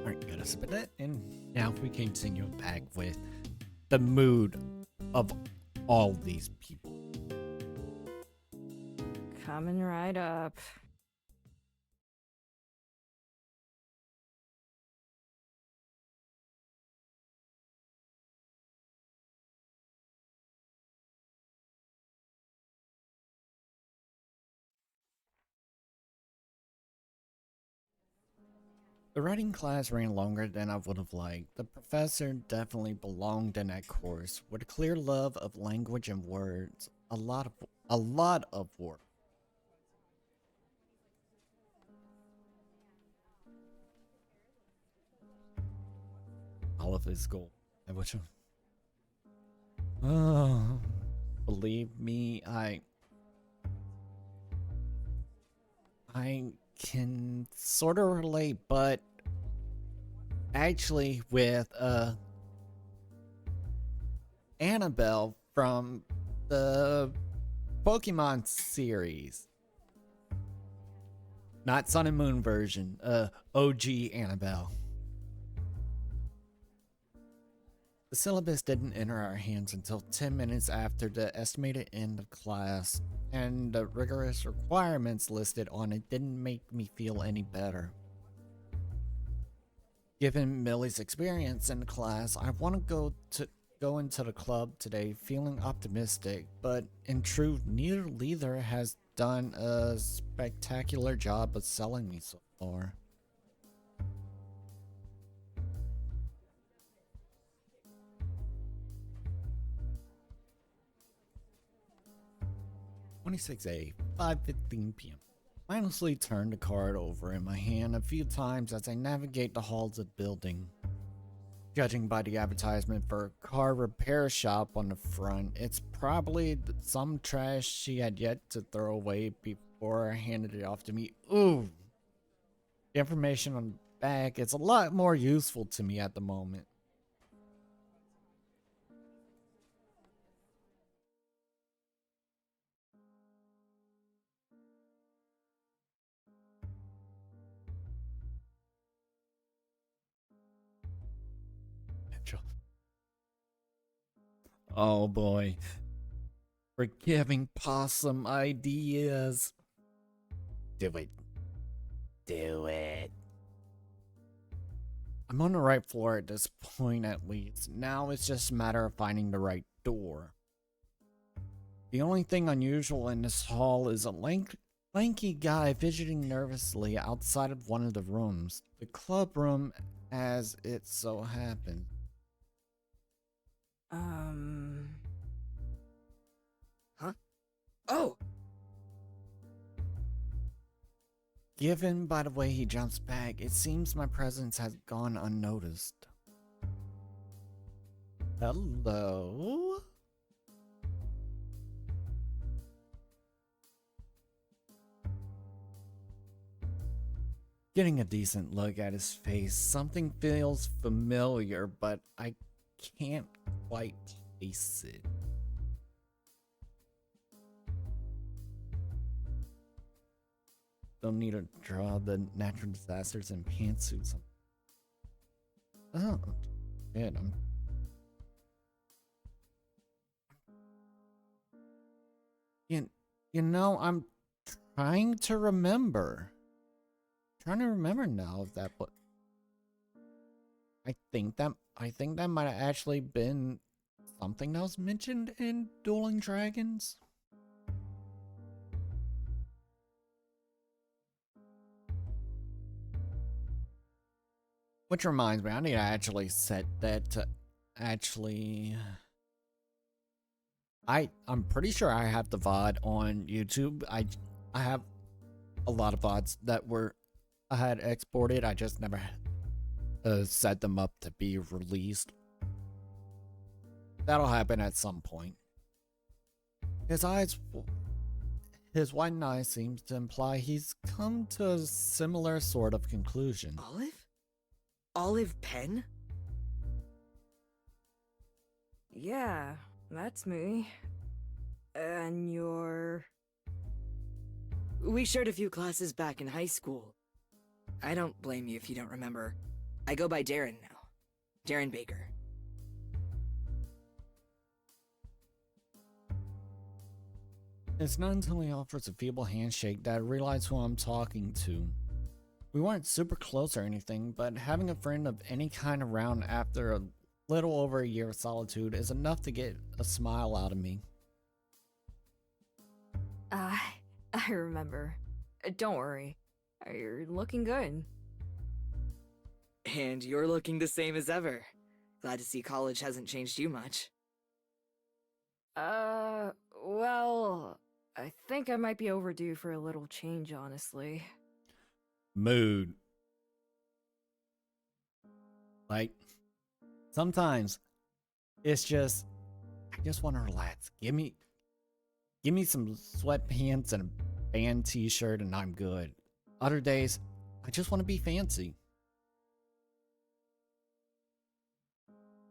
Alright, got us a bit, and now we continue back with the mood of all these people. Coming right up. The writing class ran longer than I would have liked. The professor definitely belonged in that course, with a clear love of language and words. A lot of work. All of his goal. And which one? Oh, believe me, I can sort of relate, but actually with Annabelle from the Pokemon series. Not Sun and Moon version, OG Annabelle. The syllabus didn't enter our hands until 10 minutes after the estimated end of class, and the rigorous requirements listed on it didn't make me feel any better. Given Millie's experience in the class, I want to go into the club today feeling optimistic, but in truth, neither leader has done a spectacular job of selling me so far. (26A, 5:15 p.m.) I honestly turn the card over in my hand a few times as I navigate the halls of the building. Judging by the advertisement for a car repair shop on the front, it's probably some trash she had yet to throw away before I handed it off to me. Ooh! The information on the back is a lot more useful to me at the moment. Oh boy. Forgiving possum ideas. Do it. Do it. I'm on the right floor at this point at least. Now it's just a matter of finding the right door. The only thing unusual in this hall is a lanky guy fidgeting nervously outside of one of the rooms. The club room, as it so happened. Huh? Oh! Given by the way he jumps back, it seems my presence has gone unnoticed. Hello? Getting a decent look at his face, something feels familiar, but I can't quite place it. don't need to draw the natural disasters in pantsuits. Oh, shit, you know, I'm trying to remember. Trying to remember now if that, but I think that might have actually been something that was mentioned in Dueling Dragons. Which reminds me, I need to actually set that to actually. I'm pretty sure I have the VOD on YouTube. I have a lot of VODs that I had exported. I just never set them up to be released. That'll happen at some point. His white eye seems to imply he's come to a similar sort of conclusion. Olive? Olive Pen? Yeah, that's me. And you're... We shared a few classes back in high school. I don't blame you if you don't remember. I go by Darren now. Darren Baker. It's not until he offers a feeble handshake that I realize who I'm talking to. We weren't super close or anything, but having a friend of any kind around after a little over a year of solitude is enough to get a smile out of me. I remember. Don't worry. You're looking good. And you're looking the same as ever. Glad to see college hasn't changed you much. Well, I think I might be overdue for a little change, honestly. Mood. Like, sometimes it's just, I just want to relax. Give me some sweatpants and a band t-shirt and I'm good. Other days, I just want to be fancy.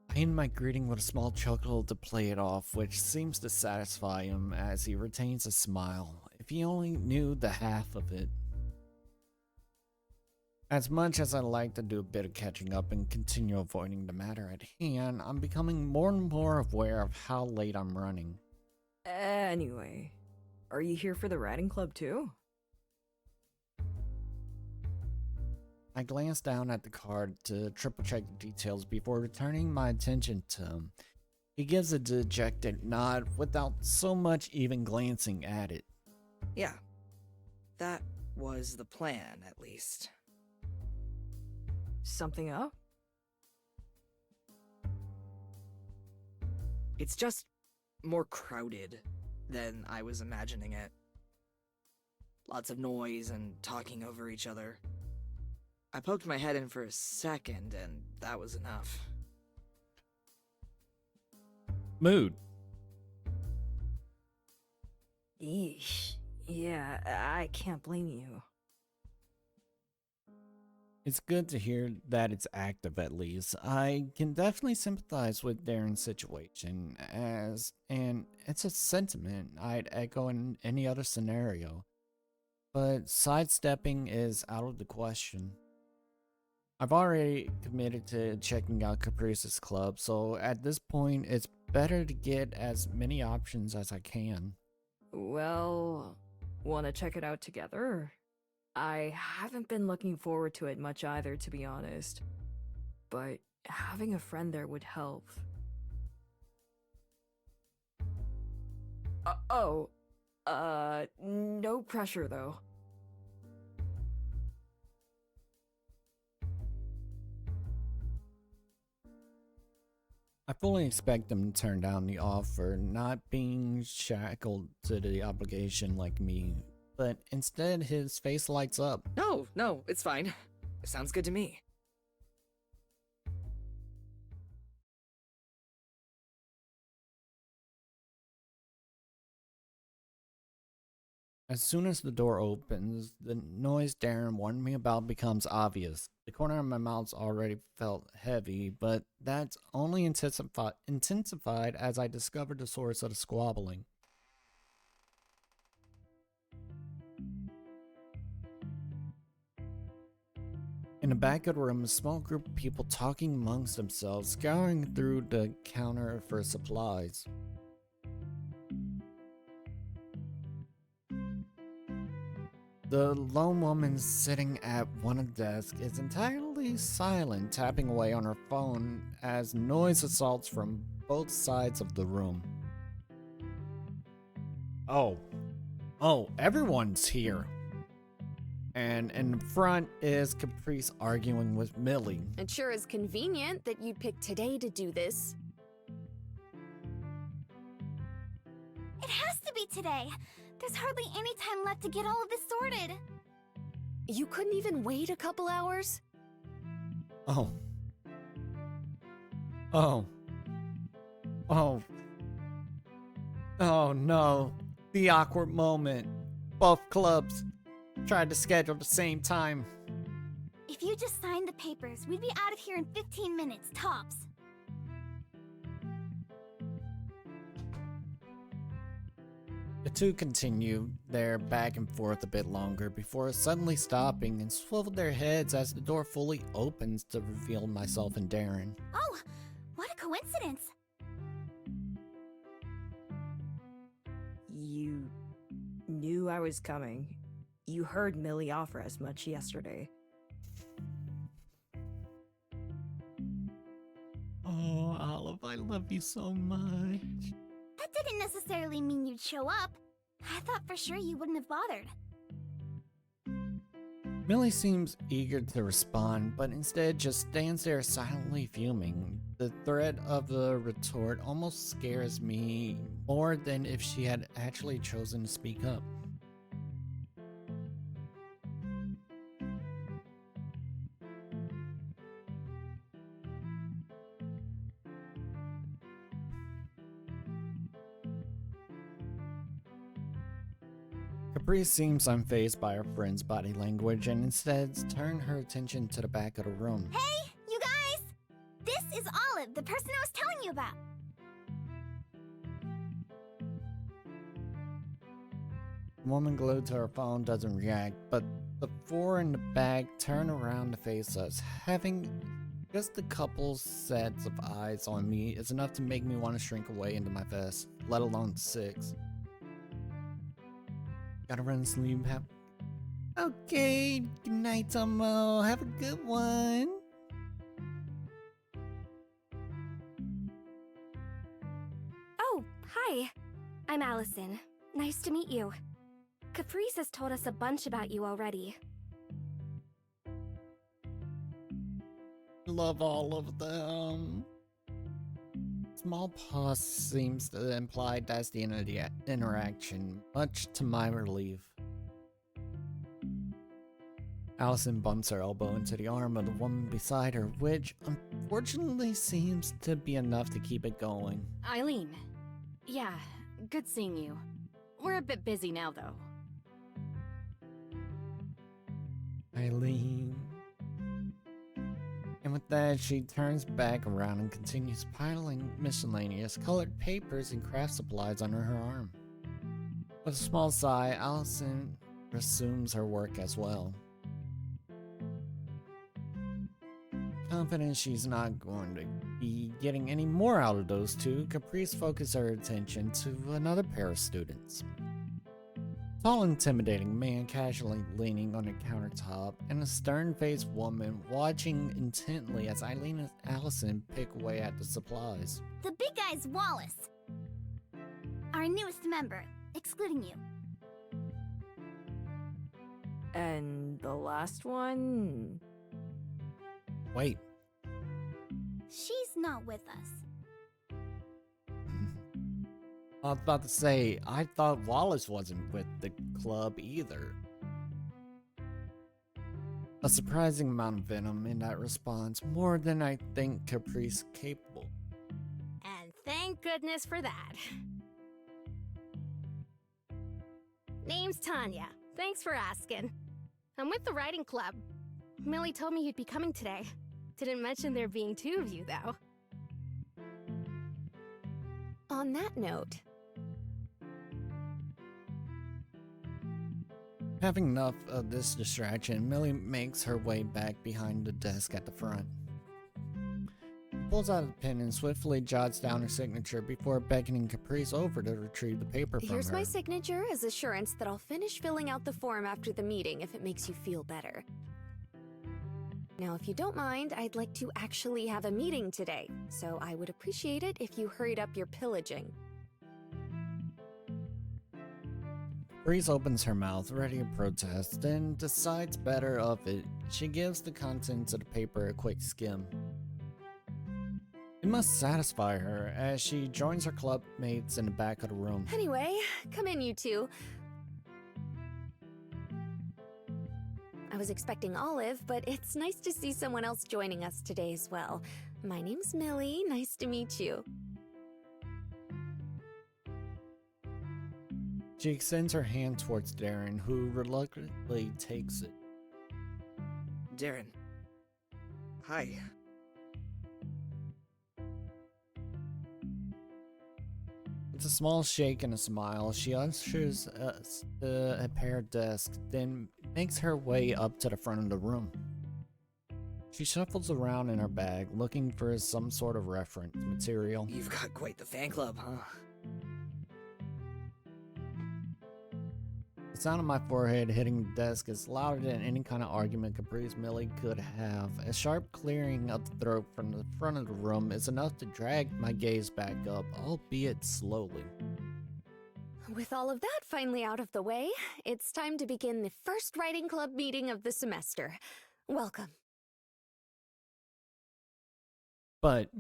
I end my greeting with a small chuckle to play it off, which seems to satisfy him as he retains a smile. If he only knew the half of it. As much as I like to do a bit of catching up and continue avoiding the matter at hand, I'm becoming more and more aware of how late I'm running. Anyway, are you here for the writing club too? I glance down at the card to triple check the details before returning my attention to him. He gives a dejected nod without so much even glancing at it. Yeah. That was the plan, at least. Something up? It's just more crowded than I was imagining it. Lots of noise and talking over each other. I poked my head in for a second, and that was enough. Mood. Eesh. Yeah, I can't blame you. It's good to hear that it's active at least. I can definitely sympathize with Darren's situation, and it's a sentiment I'd echo in any other scenario. But sidestepping is out of the question. I've already committed to checking out Caprice's club, so at this point it's better to get as many options as I can. Well, wanna check it out together? I haven't been looking forward to it much either, to be honest. But having a friend there would help. No pressure though. I fully expect him to turn down the offer, not being shackled to the obligation like me, but instead his face lights up. No, it's fine. It sounds good to me. As soon as the door opens, the noise Darren warned me about becomes obvious. The corner of my mouth's already felt heavy, but that's only intensified as I discovered the source of the squabbling. In the back of the room, a small group of people talking amongst themselves, scouring through the counter for supplies. The lone woman sitting at one of the desks is entirely silent, tapping away on her phone as noise assaults from both sides of the room. Oh, everyone's here. And in front is Caprice arguing with Millie. It sure is convenient that you'd pick today to do this. It has to be today. There's hardly any time left to get all of this sorted. You couldn't even wait a couple hours? Oh no. The awkward moment. Both clubs tried to schedule the same time. If you just signed the papers, we'd be out of here in 15 minutes, tops. The two continue their back and forth a bit longer before suddenly stopping and swivel their heads as the door fully opens to reveal myself and Darren. Oh, what a coincidence. You knew I was coming. You heard Millie offer as much yesterday. Oh, Olive, I love you so much. That didn't necessarily mean you'd show up. I thought for sure you wouldn't have bothered. Millie seems eager to respond, but instead just stands there silently fuming. The threat of the retort almost scares me more than if she had actually chosen to speak up. Caprice seems unfazed by her friend's body language and instead turns her attention to the back of the room. Hey, you guys! This is Olive, the person I was telling you about. The woman glued to her phone doesn't react, but the four in the back turn around to face us. Having just a couple sets of eyes on me is enough to make me want to shrink away into my vest, let alone 6. Gotta run sleep. Okay, good night, Tomo. Have a good one. Oh, hi. I'm Allison. Nice to meet you. Caprice has told us a bunch about you already. Love all of them. Small pause seems to imply that's the end of the interaction, much to my relief. Allison bumps her elbow into the arm of the woman beside her, which unfortunately seems to be enough to keep it going. Eileen. Yeah, good seeing you. We're a bit busy now, though. Eileen. And with that, she turns back around and continues piling miscellaneous colored papers and craft supplies under her arm. With a small sigh, Allison resumes her work as well. Confident she's not going to be getting any more out of those two, Caprice focuses her attention to another pair of students. Tall, intimidating man casually leaning on the countertop, and a stern-faced woman watching intently as Eileen and Allison pick away at the supplies. The big guy's Wallace. Our newest member, excluding you. And the last one? Wait. She's not with us. I was about to say, I thought Wallace wasn't with the club either. A surprising amount of venom in that response, more than I think Caprice capable. And thank goodness for that. Name's Tanya. Thanks for asking. I'm with the writing club. Millie told me you'd be coming today. Didn't mention there being 2 of you, though. On that note, Having enough of this distraction, Millie makes her way back behind the desk at the front. Pulls out a pen and swiftly jots down her signature before beckoning Caprice over to retrieve the paper from Here's her. my signature as assurance that I'll finish filling out the form after the meeting if it makes you feel better. Now, if you don't mind, I'd like to actually have a meeting today, so I would appreciate it if you hurried up your pillaging. Caprice opens her mouth, ready to protest, then decides better of it. She gives the contents of the paper a quick skim. It must satisfy her as she joins her club mates in the back of the room. Anyway, come in, you two. I was expecting Olive, but it's nice to see someone else joining us today as well. My name's Millie. Nice to meet you. She extends her hand towards Darren, who reluctantly takes it. Darren. Hi. With a small shake and a smile, she ushers us to a pair of desks, then makes her way up to the front of the room. She shuffles around in her bag, looking for some sort of reference material. You've got quite the fan club, huh? The sound of my forehead hitting the desk is louder than any kind of argument Caprice Millie could have. A sharp clearing of the throat from the front of the room is enough to drag my gaze back up, albeit slowly. With all of that finally out of the way, it's time to begin the first writing club meeting of the semester. Welcome. But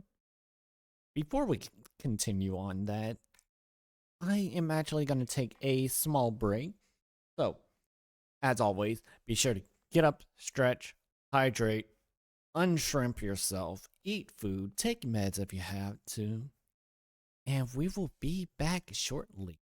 before we continue on that, I am actually going to take a small break. So, as always, be sure to get up, stretch, hydrate, unshrimp yourself, eat food, take meds if you have to, and we will be back shortly.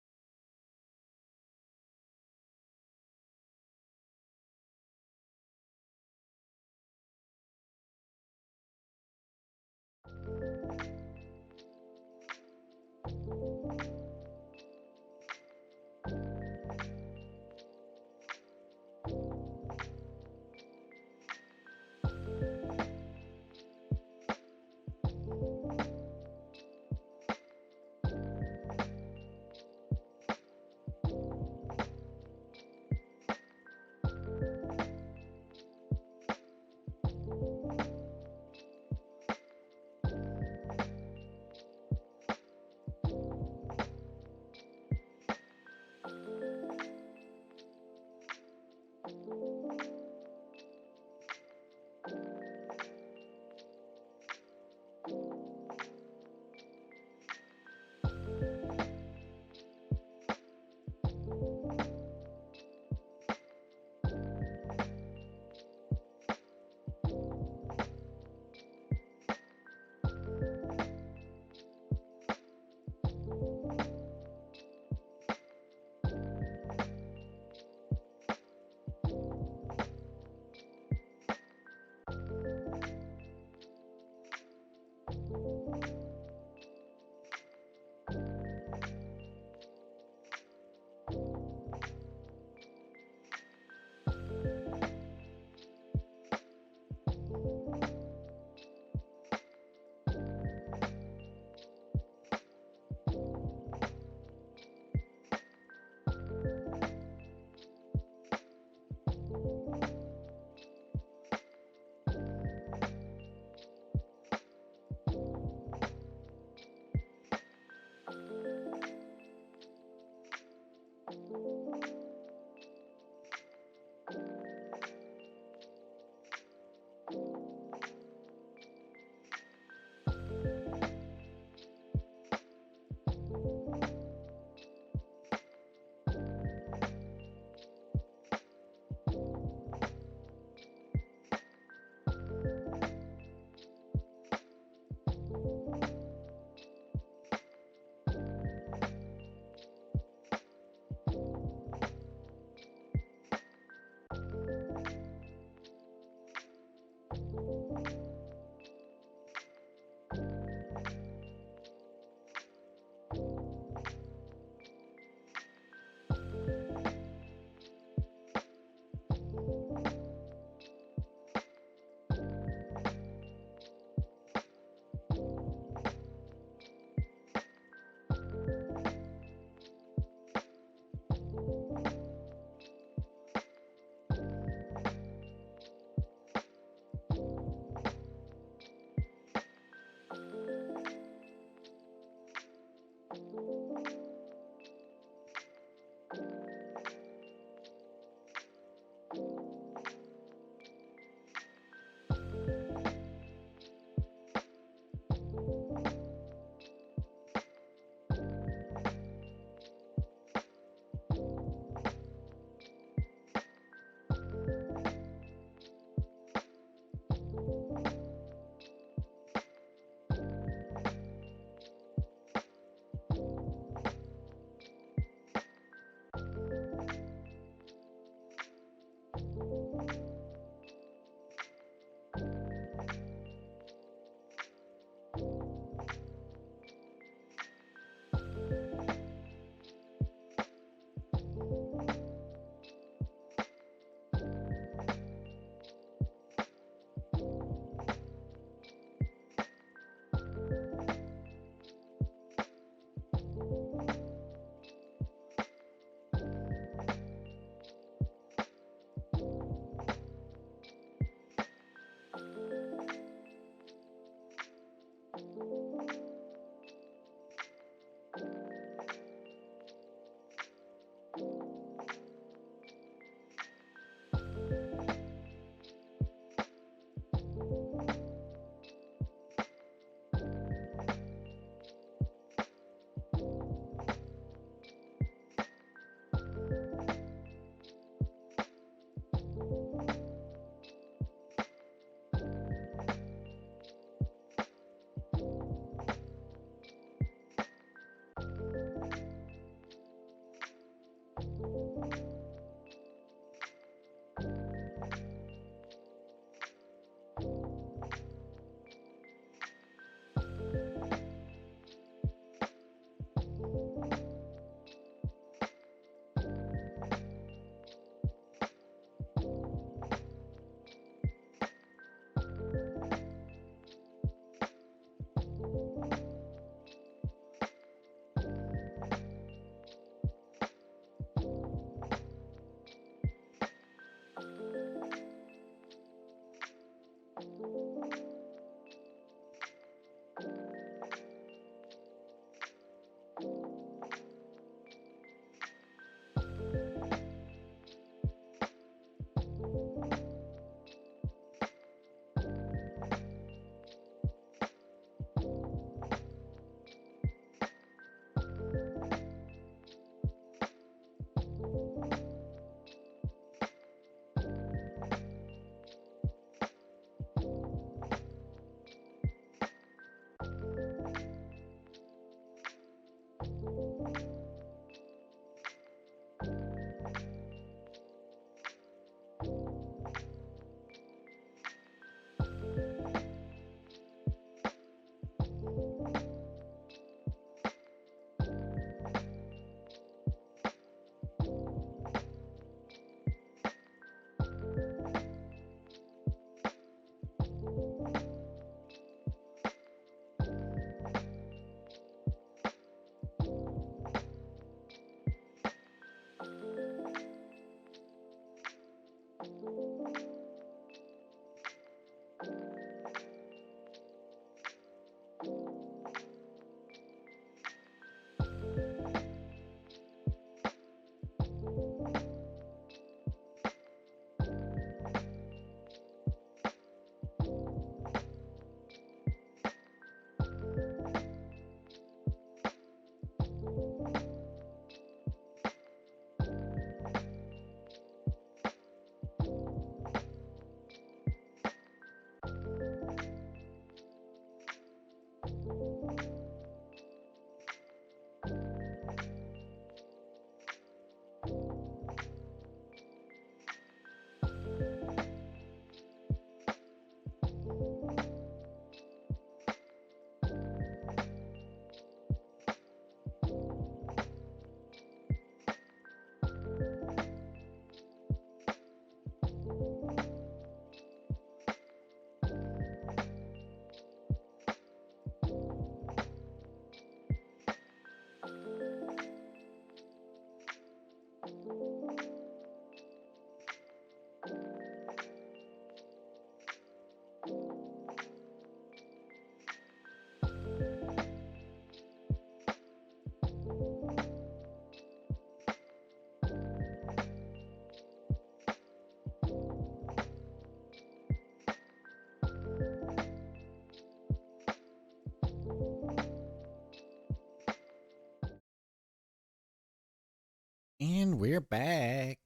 And we're back.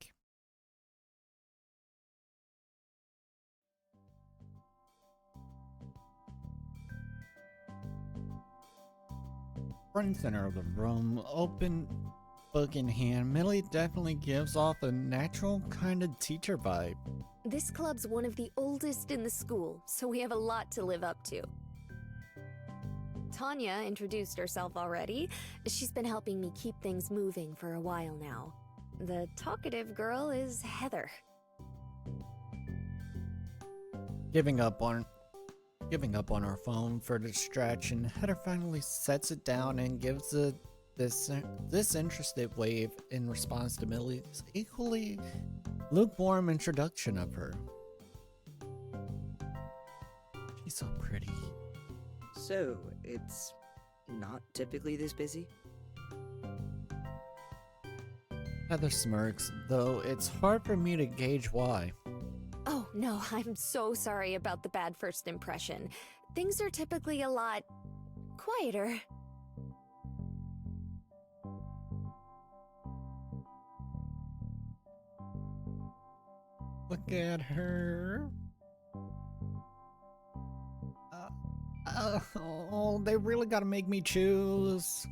Front and center of the room, open book in hand, Millie definitely gives off a natural kind of teacher vibe. This club's one of the oldest in the school, so we have a lot to live up to. Tanya introduced herself already. She's been helping me keep things moving for a while now. The talkative girl is Heather. Giving up on our phone for distraction, Heather finally sets it down and gives this interested wave in response to Millie's equally lukewarm introduction of her. She's so pretty. So, it's not typically this busy? Heather smirks, though it's hard for me to gauge why. Oh, no, I'm so sorry about the bad first impression. Things are typically a lot quieter. Look at her. Oh, they really gotta make me choose.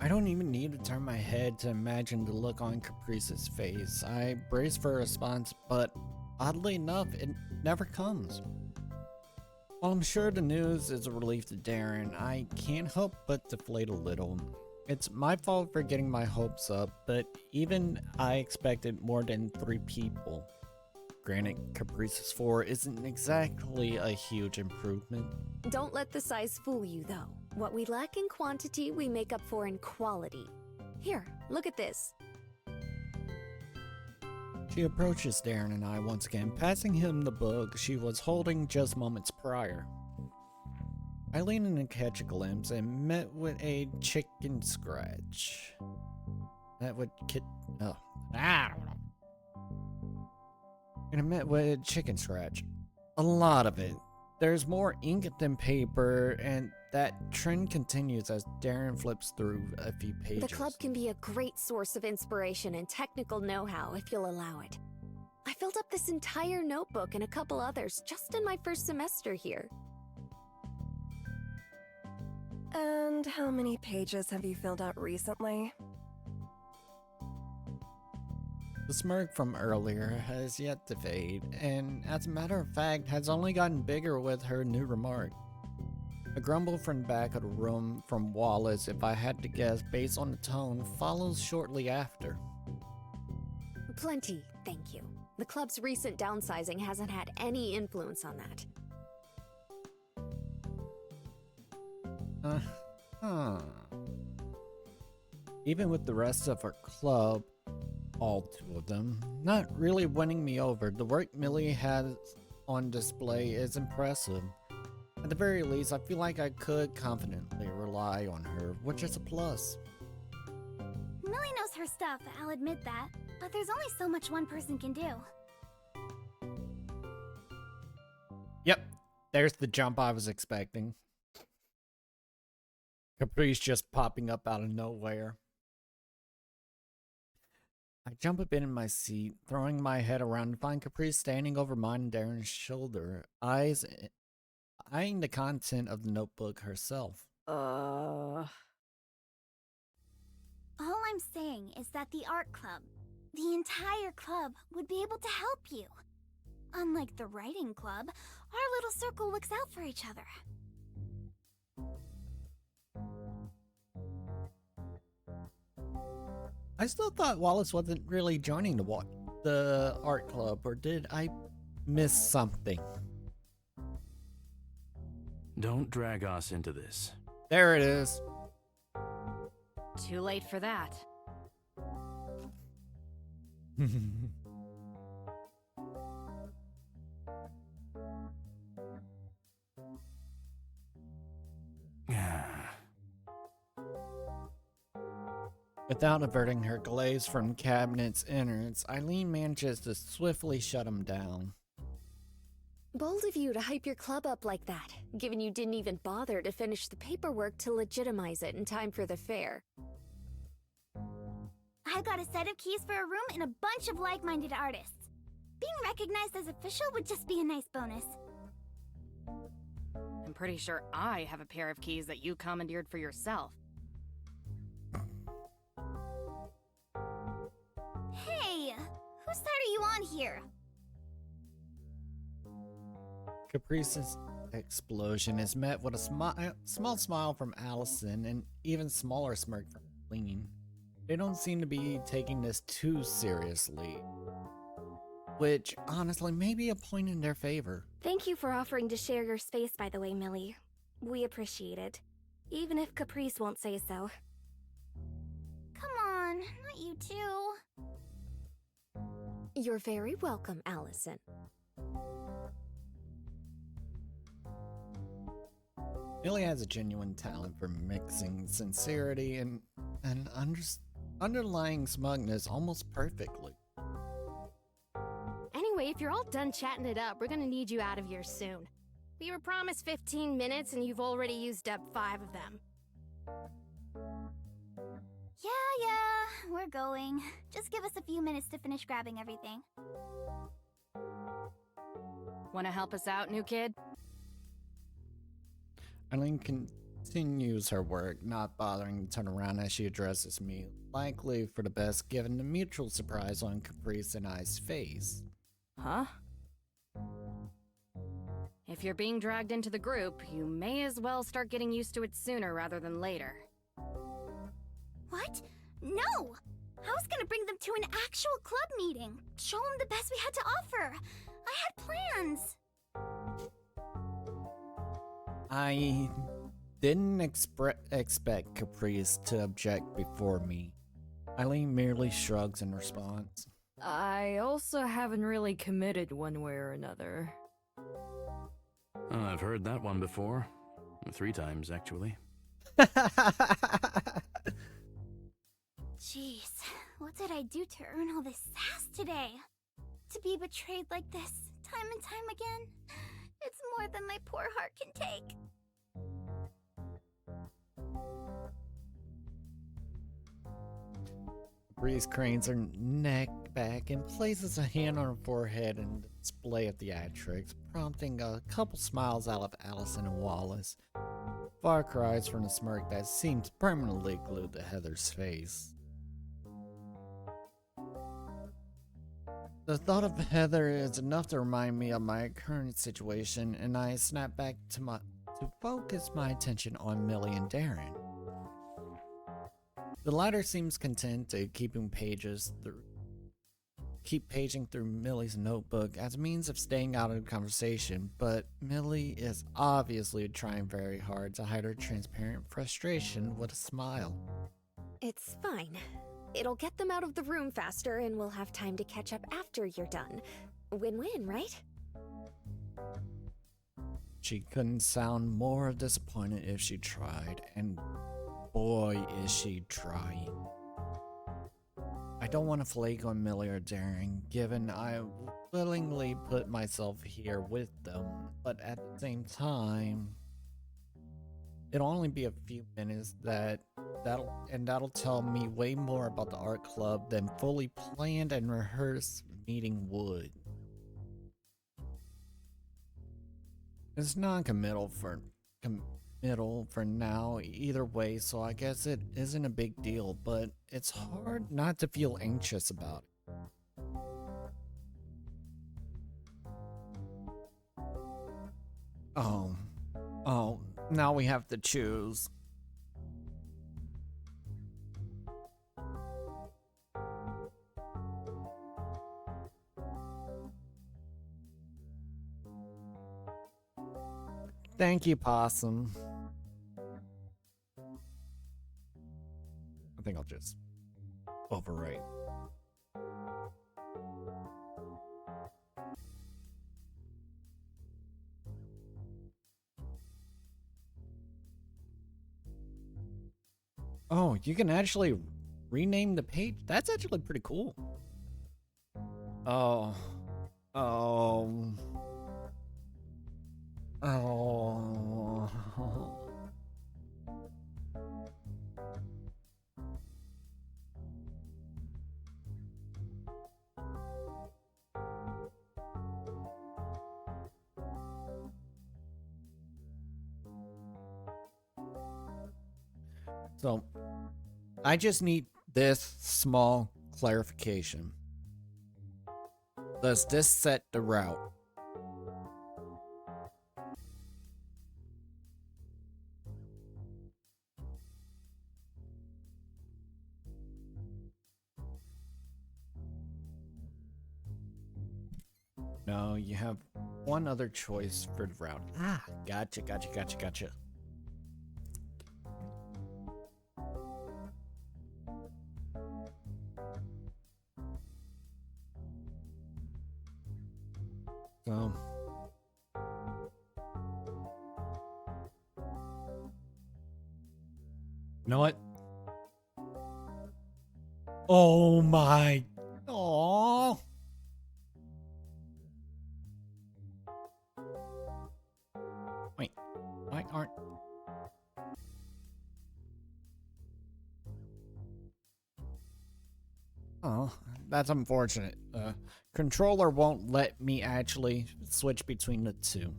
I don't even need to turn my head to imagine the look on Caprice's face. I brace for a response, but oddly enough, it never comes. While I'm sure the news is a relief to Darren, I can't help but deflate a little. It's my fault for getting my hopes up, but even I expected more than 3 people. Granted, Caprice's 4 isn't exactly a huge improvement. Don't let the size fool you, though. What we lack in quantity, we make up for in quality. Here, look at this. She approaches Darren and I once again, passing him the book she was holding just moments prior. I lean in to catch a glimpse and met with a chicken scratch. That would I don't know. And I met with a chicken scratch. A lot of it. There's more ink than paper, and that trend continues as Darren flips through a few pages. The club can be a great source of inspiration and technical know-how if you'll allow it. I filled up this entire notebook and a couple others just in my first semester here. And how many pages have you filled out recently? The smirk from earlier has yet to fade, and as a matter of fact, has only gotten bigger with her new remark. A grumble from the back of the room from Wallace, if I had to guess based on the tone, follows shortly after. Plenty, thank you. The club's recent downsizing hasn't had any influence on that. Even with the rest of our club, all 2 of them, not really winning me over, the work Millie has on display is impressive. At the very least, I feel like I could confidently rely on her, which is a plus. Millie knows her stuff, I'll admit that. But there's only so much one person can do. Yep, there's the jump I was expecting. Caprice just popping up out of nowhere. I jump a bit in my seat, throwing my head around to find Caprice standing over mine and Darren's shoulder, eyeing the content of the notebook herself. All I'm saying is that the art club, the entire club, would be able to help you. Unlike the writing club, our little circle looks out for each other. I still thought Wallace wasn't really joining the art club, or did I miss something? Don't drag us into this. There it is. Too late for that. Without averting her gaze from cabinet's innards, Eileen manages to swiftly shut him down. Bold of you to hype your club up like that, given you didn't even bother to finish the paperwork to legitimize it in time for the fair. I've got a set of keys for a room and a bunch of like-minded artists. Being recognized as official would just be a nice bonus. I'm pretty sure I have a pair of keys that you commandeered for yourself. Hey, whose side are you on here? Caprice's explosion is met with a small smile from Allison and even smaller smirk from Eileen. They don't seem to be taking this too seriously, which honestly may be a point in their favor. Thank you for offering to share your space, by the way, Millie. We appreciate it, even if Caprice won't say so. Come on, not you too. You're very welcome, Allison. Millie has a genuine talent for mixing sincerity and underlying smugness almost perfectly. Anyway, if you're all done chatting it up, we're gonna need you out of here soon. We were promised 15 minutes and you've already used up 5 of them. Yeah, we're going. Just give us a few minutes to finish grabbing everything. Wanna help us out, new kid? Eileen continues her work, not bothering to turn around as she addresses me, likely for the best given the mutual surprise on Caprice and I's face. Huh? If you're being dragged into the group, you may as well start getting used to it sooner rather than later. What? No! I was gonna bring them to an actual club meeting. Show them the best we had to offer. I had plans. I didn't expect Caprice to object before me. Eileen merely shrugs in response. I also haven't really committed one way or another. I've heard that one before. 3 times, actually. Jeez, what did I do to earn all this sass today? To be betrayed like this, time and time again, it's more than my poor heart can take. Caprice cranes her neck back and places a hand on her forehead in display of theatrics, prompting a couple smiles out of Allison and Wallace. Far cries from the smirk that seems permanently glued to Heather's face. The thought of Heather is enough to remind me of my current situation, and I snap back to focus my attention on Millie and Darren. The latter seems content to keep paging through Millie's notebook as a means of staying out of the conversation, but Millie is obviously trying very hard to hide her transparent frustration with a smile. It's fine. It'll get them out of the room faster and we'll have time to catch up after you're done. Win-win, right? She couldn't sound more disappointed if she tried, and boy is she trying. I don't want to flake on Millie or Darren, given I willingly put myself here with them, but at the same time, it'll only be a few minutes that'll tell me way more about the art club than fully planned and rehearsed meeting would. It's non-committal for now either way, so I guess it isn't a big deal, but it's hard not to feel anxious about it. Oh, now we have to choose. Thank you, Possum. I think I'll just overwrite. Oh, you can actually rename the page? That's actually pretty cool. Oh. Oh. Oh. So, I just need this small clarification. Does this set the route? No, you have one other choice for the route. Ah, gotcha. So, you know what? Oh my. Oh. Wait, why aren't... Oh, that's unfortunate. Controller won't let me actually switch between the two.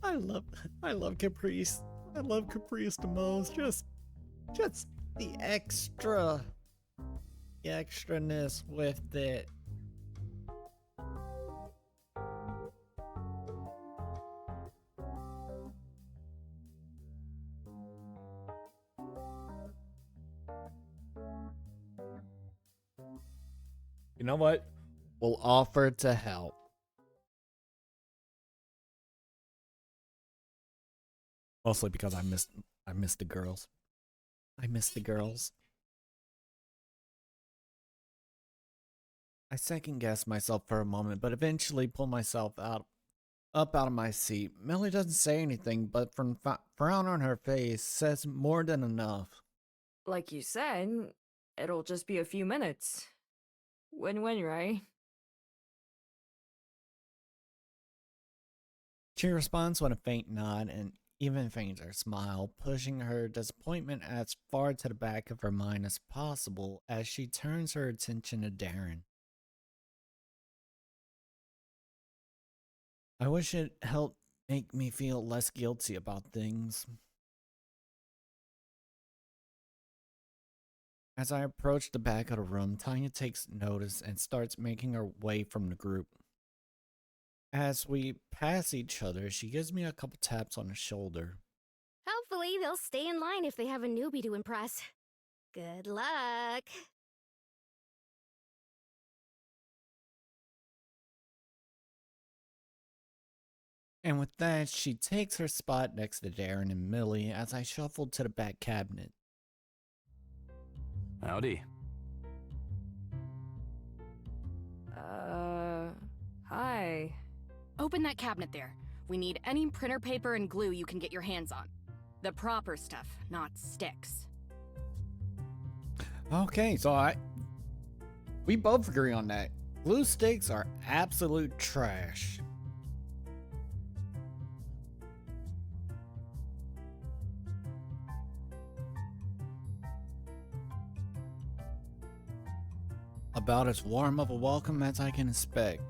I love Caprice. I love Caprice the most. Just the extraness with it. You know what? We'll offer to help. Mostly because I missed the girls. I missed the girls. I second guessed myself for a moment, but eventually pulled myself up out of my seat. Millie doesn't say anything, but from frown on her face says more than enough. Like you said, it'll just be a few minutes. Win-win, right? She responds with a faint nod and even fainter smile, pushing her disappointment as far to the back of her mind as possible as she turns her attention to Darren. I wish it helped make me feel less guilty about things. As I approach the back of the room, Tanya takes notice and starts making her way from the group. As we pass each other, she gives me a couple taps on the shoulder. Hopefully, they'll stay in line if they have a newbie to impress. Good luck. And with that, she takes her spot next to Darren and Millie as I shuffle to the back cabinet. Howdy. Hi. Open that cabinet there. We need any printer paper and glue you can get your hands on. The proper stuff, not sticks. Okay, so we both agree on that. Glue sticks are absolute trash. About as warm of a welcome as I can expect.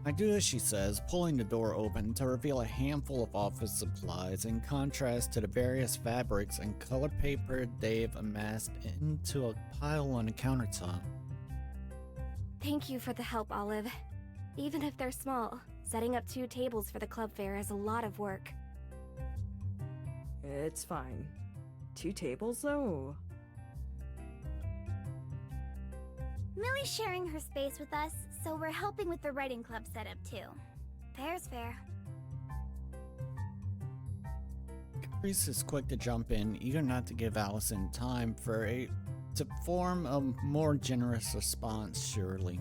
I do as she says, pulling the door open to reveal a handful of office supplies in contrast to the various fabrics and colored paper they've amassed into a pile on the countertop. Thank you for the help, Olive. Even if they're small, setting up 2 tables for the club fair is a lot of work. It's fine. 2 tables, though? Millie's sharing her space with us, so we're helping with the writing club setup too. Fair's fair. Caprice is quick to jump in, eager not to give Allison time to form a more generous response, surely.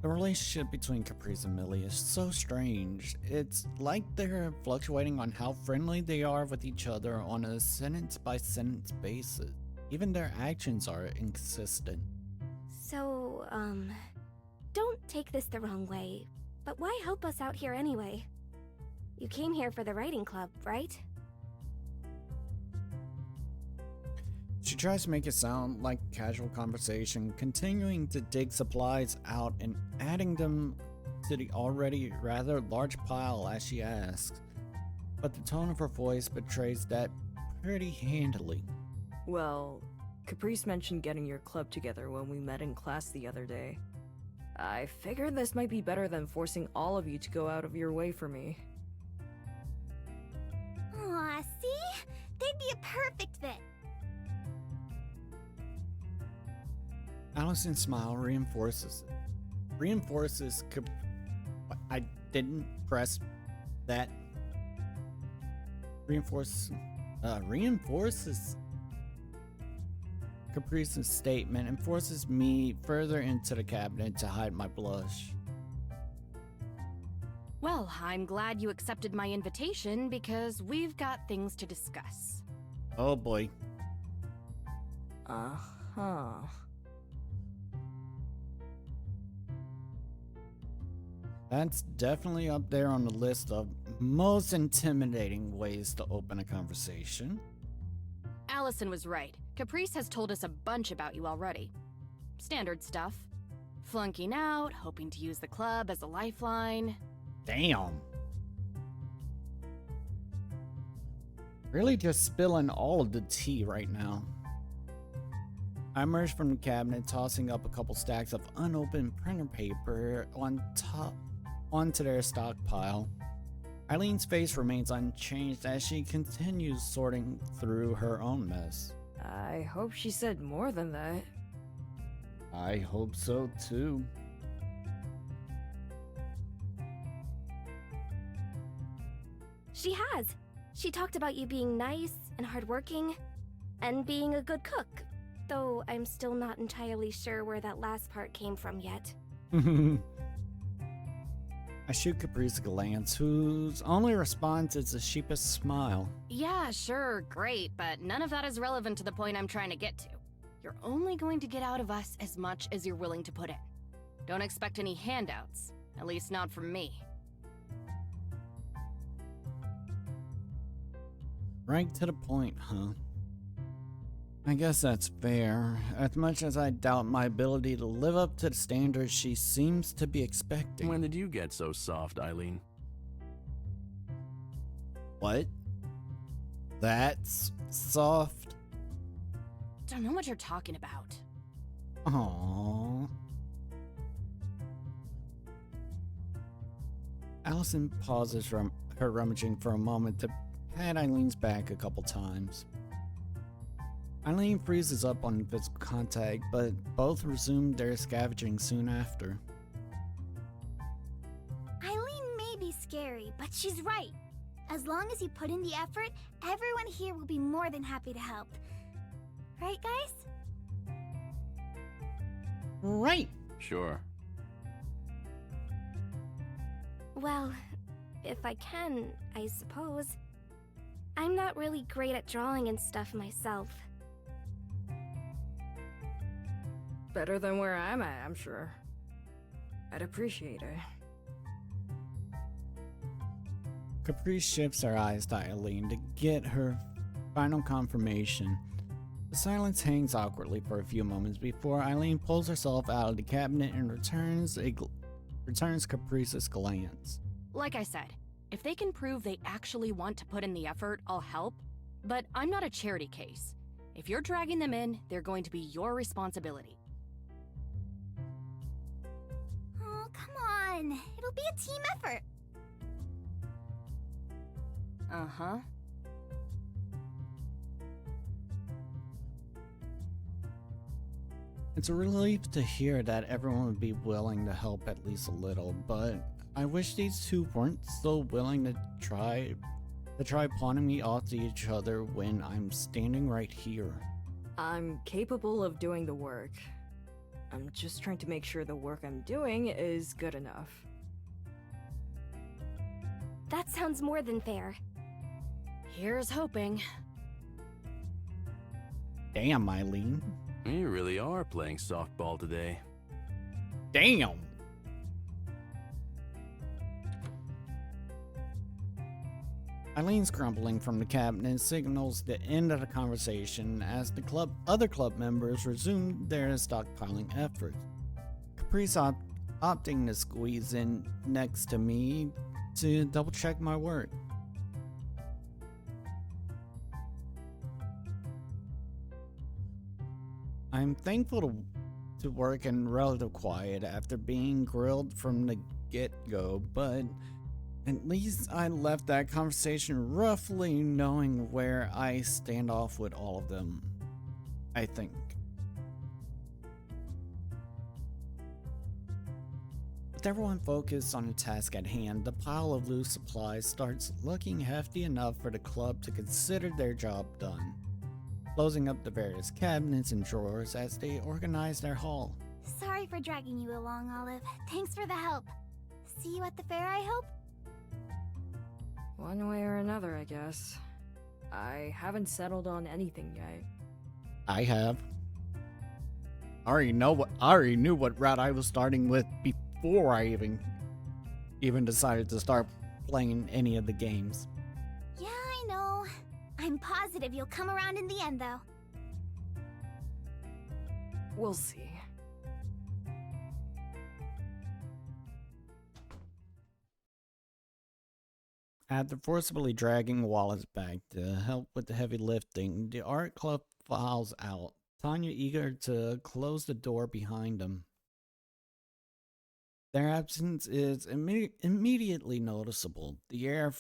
The relationship between Caprice and Millie is so strange. It's like they're fluctuating on how friendly they are with each other on a sentence-by-sentence basis. Even their actions are inconsistent. So, don't take this the wrong way, but why help us out here anyway? You came here for the writing club, right? She tries to make it sound like casual conversation, continuing to dig supplies out and adding them to the already rather large pile as she asks. But the tone of her voice betrays that pretty handily. Well, Caprice mentioned getting your club together when we met in class the other day. I figured this might be better than forcing all of you to go out of your way for me. Aw, see? They'd be a perfect fit. Allison's smile reinforces it. I didn't press that. Reinforces Caprice's statement and forces me further into the cabinet to hide my blush. Well, I'm glad you accepted my invitation because we've got things to discuss. Oh boy. Uh-huh. That's definitely up there on the list of most intimidating ways to open a conversation. Allison was right. Caprice has told us a bunch about you already. Standard stuff. Flunking out, hoping to use the club as a lifeline. Damn. Really just spilling all of the tea right now. I emerged from the cabinet, tossing up a couple stacks of unopened printer paper onto their stockpile. Eileen's face remains unchanged as she continues sorting through her own mess. I hope she said more than that. I hope so too. She has. She talked about you being nice and hardworking, and being a good cook, though I'm still not entirely sure where that last part came from yet. I shoot Caprice a glance, whose only response is a sheepish smile. Yeah, sure, great, but none of that is relevant to the point I'm trying to get to. You're only going to get out of us as much as you're willing to put in. Don't expect any handouts, at least not from me. Right to the point, huh? I guess that's fair, as much as I doubt my ability to live up to the standards she seems to be expecting. When did you get so soft, Eileen? What? That's soft? Don't know what you're talking about. Aww. Allison pauses from her rummaging for a moment to pat Eileen's back a couple times. Eileen freezes up on physical contact, but both resume their scavenging soon after. Eileen may be scary, but she's right. As long as you put in the effort, everyone here will be more than happy to help. Right, guys? Right! Sure. Well, if I can, I suppose. I'm not really great at drawing and stuff myself. Better than where I'm at, I'm sure. I'd appreciate it. Caprice shifts her eyes to Eileen to get her final confirmation. The silence hangs awkwardly for a few moments before Eileen pulls herself out of the cabinet and returns Caprice's glance. Like I said, if they can prove they actually want to put in the effort, I'll help. But I'm not a charity case. If you're dragging them in, they're going to be your responsibility. Oh, come on. It'll be a team effort. Uh-huh. It's a relief to hear that everyone would be willing to help at least a little, but I wish these two weren't so willing to try pawning me off to each other when I'm standing right here. I'm capable of doing the work. I'm just trying to make sure the work I'm doing is good enough. That sounds more than fair. Here's hoping. Damn, Eileen. You really are playing softball today. Damn. Eileen's grumbling from the cabinet signals the end of the conversation as the other club members resume their stockpiling efforts. Caprice opting to squeeze in next to me to double check my work. I'm thankful to work in relative quiet after being grilled from the get-go, but at least I left that conversation roughly knowing where I stand off with all of them, I think. With everyone focused on the task at hand, the pile of loose supplies starts looking hefty enough for the club to consider their job done, closing up the various cabinets and drawers as they organize their haul. Sorry for dragging you along, Olive. Thanks for the help. See you at the fair, I hope? One way or another, I guess. I haven't settled on anything yet. I have. I already knew what route I was starting with before I even decided to start playing any of the games. Yeah, I know. I'm positive you'll come around in the end, though. We'll see. After forcibly dragging Wallace back to help with the heavy lifting, the art club files out, Tanya eager to close the door behind them. Their absence is immediately noticeable, the air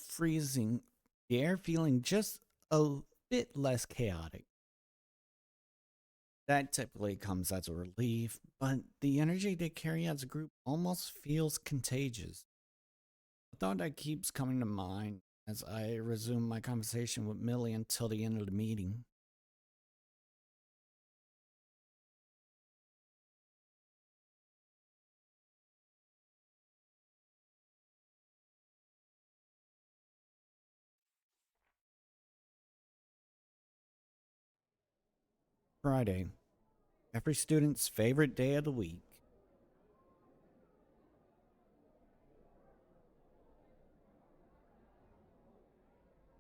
feeling just a bit less chaotic. That typically comes as a relief, but the energy they carry as a group almost feels contagious. A thought that keeps coming to mind as I resume my conversation with Millie until the end of the meeting. Friday, every student's favorite day of the week.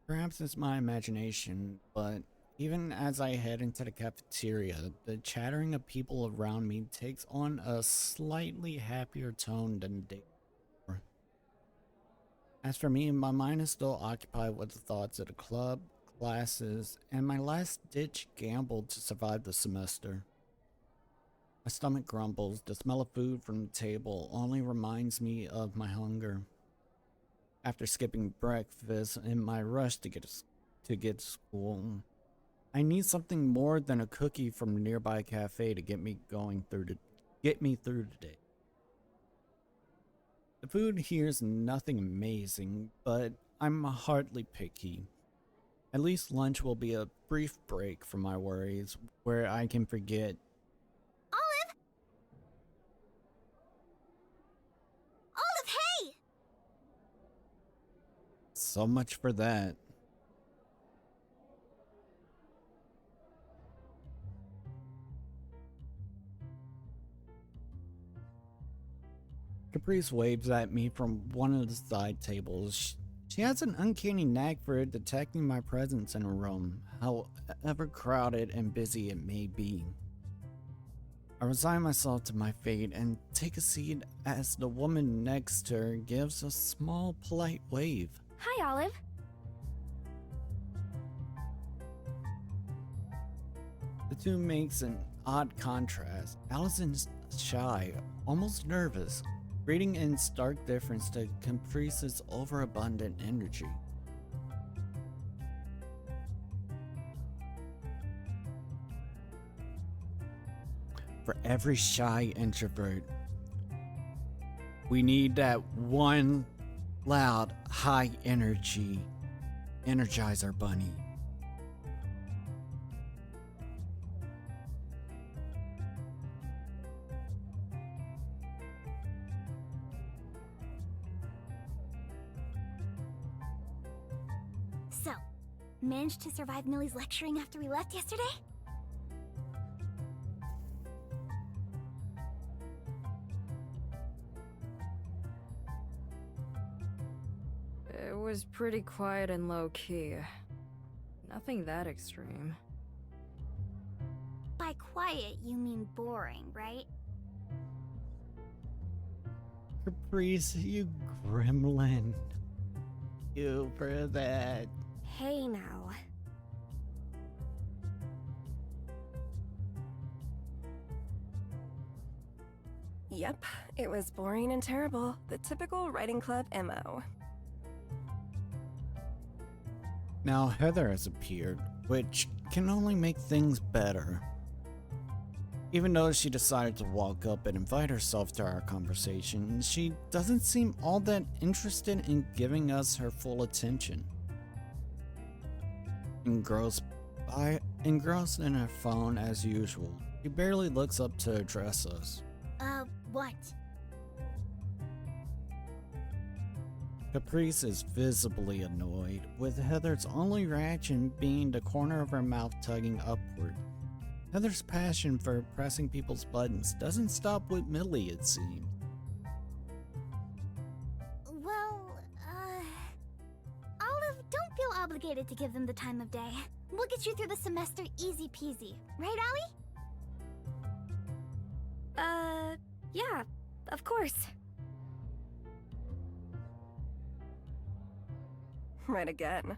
Perhaps it's my imagination, but even as I head into the cafeteria, the chattering of people around me takes on a slightly happier tone than the day before. As for me, my mind is still occupied with the thoughts of the club, classes, and my last-ditch gamble to survive the semester. My stomach grumbles. The smell of food from the table only reminds me of my hunger. After skipping breakfast in my rush to get to school, I need something more than a cookie from a nearby cafe to get me through the day. The food here is nothing amazing, but I'm hardly picky. At least lunch will be a brief break from my worries, where I can forget. Olive! Olive, hey! So much for that. Caprice waves at me from one of the side tables. She has an uncanny knack for detecting my presence in a room, however crowded and busy it may be. I resign myself to my fate and take a seat as the woman next to her gives a small, polite wave. Hi, Olive. The two makes an odd contrast. Allison's shy, almost nervous, reading in stark difference to Caprice's overabundant energy. For every shy introvert, we need that one loud, high energy Energizer bunny. Managed to survive Millie's lecturing after we left yesterday? It was pretty quiet and low-key. Nothing that extreme. By quiet, you mean boring, right? Caprice, you gremlin. You for that. Hey now. Yep, it was boring and terrible. The typical writing club MO. Now Heather has appeared, which can only make things better. Even though she decided to walk up and invite herself to our conversation, she doesn't seem all that interested in giving us her full attention. Engrossed in her phone as usual, she barely looks up to address us. What? Caprice is visibly annoyed, with Heather's only reaction being the corner of her mouth tugging upward. Heather's passion for pressing people's buttons doesn't stop with Millie, it seems. Well, Olive, don't feel obligated to give them the time of day. We'll get you through the semester easy peasy. Right, Allie? Yeah, of course. Right again.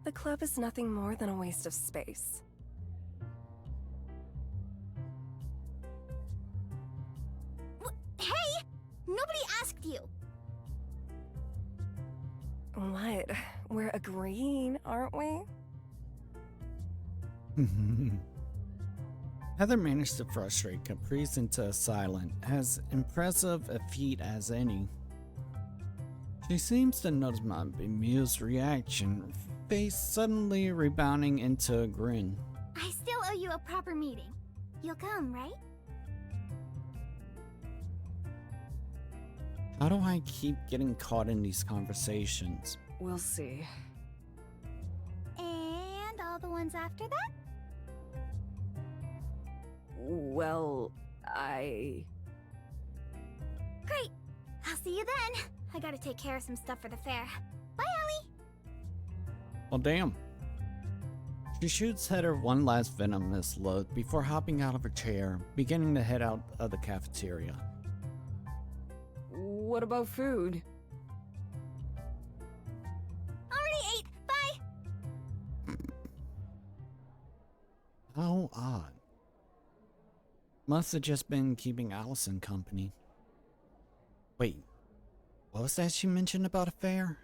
The club is nothing more than a waste of space. Hey! Nobody asked you! What? We're agreeing, aren't we? Heather managed to frustrate Caprice into a silent, as impressive a feat as any. She seems to notice my bemused reaction, face suddenly rebounding into a grin. I still owe you a proper meeting. You'll come, right? How do I keep getting caught in these conversations? We'll see. And all the ones after that? Well, I... Great! I'll see you then. I gotta take care of some stuff for the fair. Bye, Allie! Well, damn. She shoots Heather one last venomous look before hopping out of her chair, beginning to head out of the cafeteria. What about food? Already ate! Bye! How odd. Must have just been keeping Allison company. Wait, what was that she mentioned about a fair?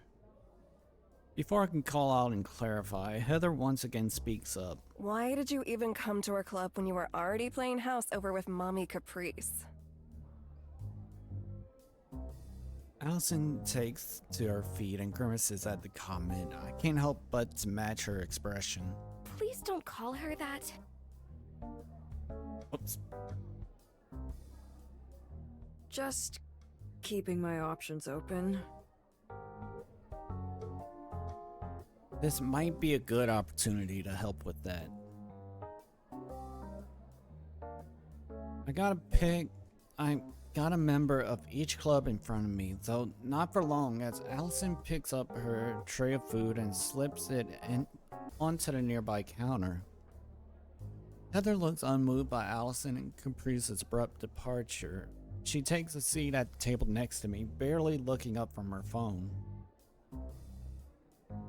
Before I can call out and clarify, Heather once again speaks up. Why did you even come to our club when you were already playing house over with Mommy Caprice? Allison takes to her feet and grimaces at the comment. I can't help but to match her expression. Please don't call her that. Oops. Just keeping my options open. This might be a good opportunity to help with that. I got a member of each club in front of me, though not for long, as Allison picks up her tray of food and slips it onto the nearby counter. Heather looks unmoved by Allison and Caprice's abrupt departure. She takes a seat at the table next to me, barely looking up from her phone.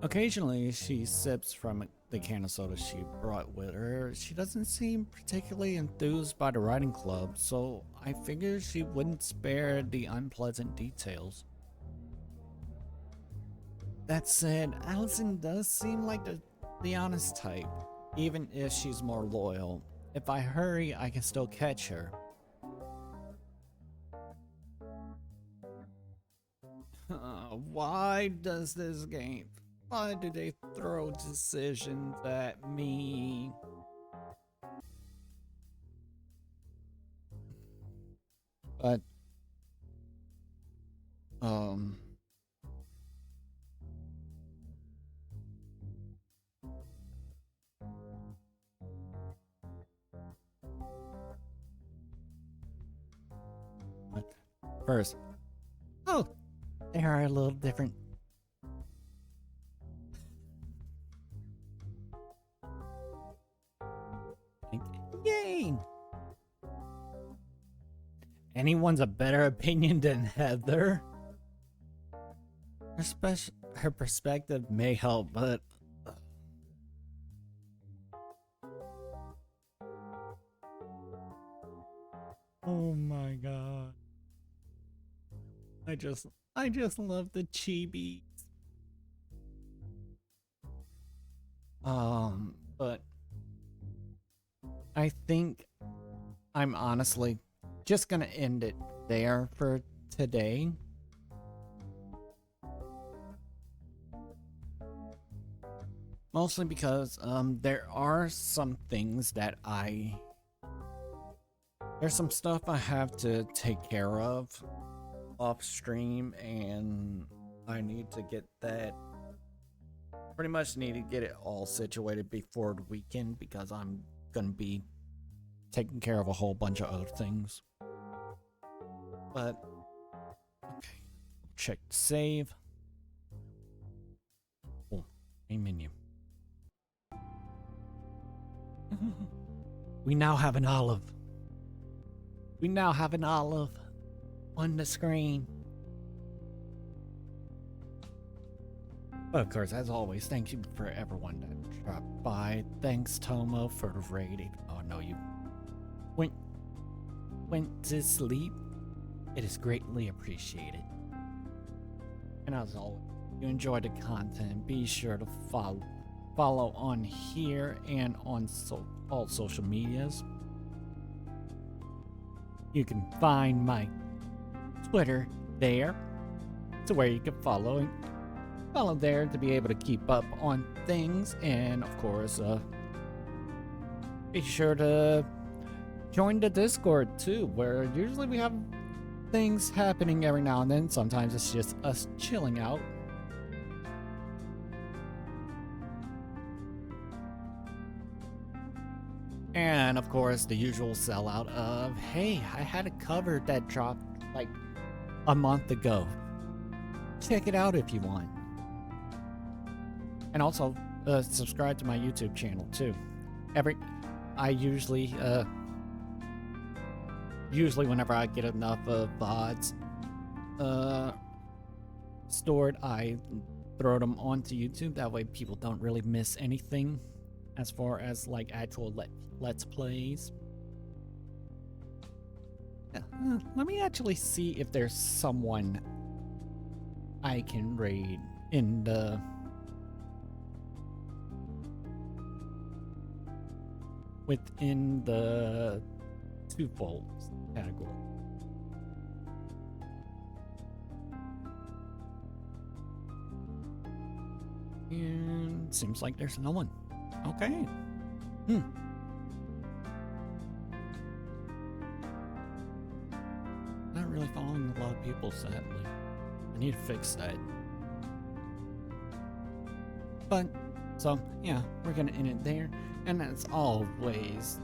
Occasionally, she sips from the can of soda she brought with her. She doesn't seem particularly enthused by the writing club, so I figured she wouldn't spare the unpleasant details. That said, Allison does seem like the honest type, even if she's more loyal. If I hurry, I can still catch her. Why does this game? Why do they throw decisions at me? But, first. Oh, they are a little different. Yay! Anyone's a better opinion than Heather? Her perspective may help, but oh my god. I just love the chibis. But I think I'm honestly just gonna end it there for today. Mostly because there are some things that there's some stuff I have to take care of off stream, and I need to get that, pretty much need to get it all situated before the weekend, because I'm gonna be taking care of a whole bunch of other things. But okay, check save. Oh, main menu. We now have an olive. We now have an olive on the screen. But of course, as always, thank you for everyone that dropped by. Thanks, Tomo, for the rating. Oh no, you went to sleep. It is greatly appreciated. And as always, if you enjoyed the content, be sure to follow on here and on all social medias. You can find my Twitter there, to where you can follow there to be able to keep up on things. And of course, be sure to join the Discord too, where usually we have things happening every now and then. Sometimes it's just us chilling out. And of course, the usual sellout of, hey, I had a cover that dropped like a month ago. Check it out if you want. And also, subscribe to my YouTube channel too. I usually whenever I get enough VODs stored, I throw them onto YouTube. That way people don't really miss anything as far as like actual let's plays. Yeah, let me actually see if there's someone I can raid in the within the TwoFold category. And seems like there's no one. Okay. Not really following a lot of people, sadly. I need to fix that. But, so, yeah, we're gonna end it there. And as always,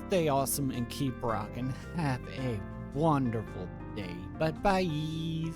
stay awesome and keep rocking. Have a wonderful day. Bye-bye.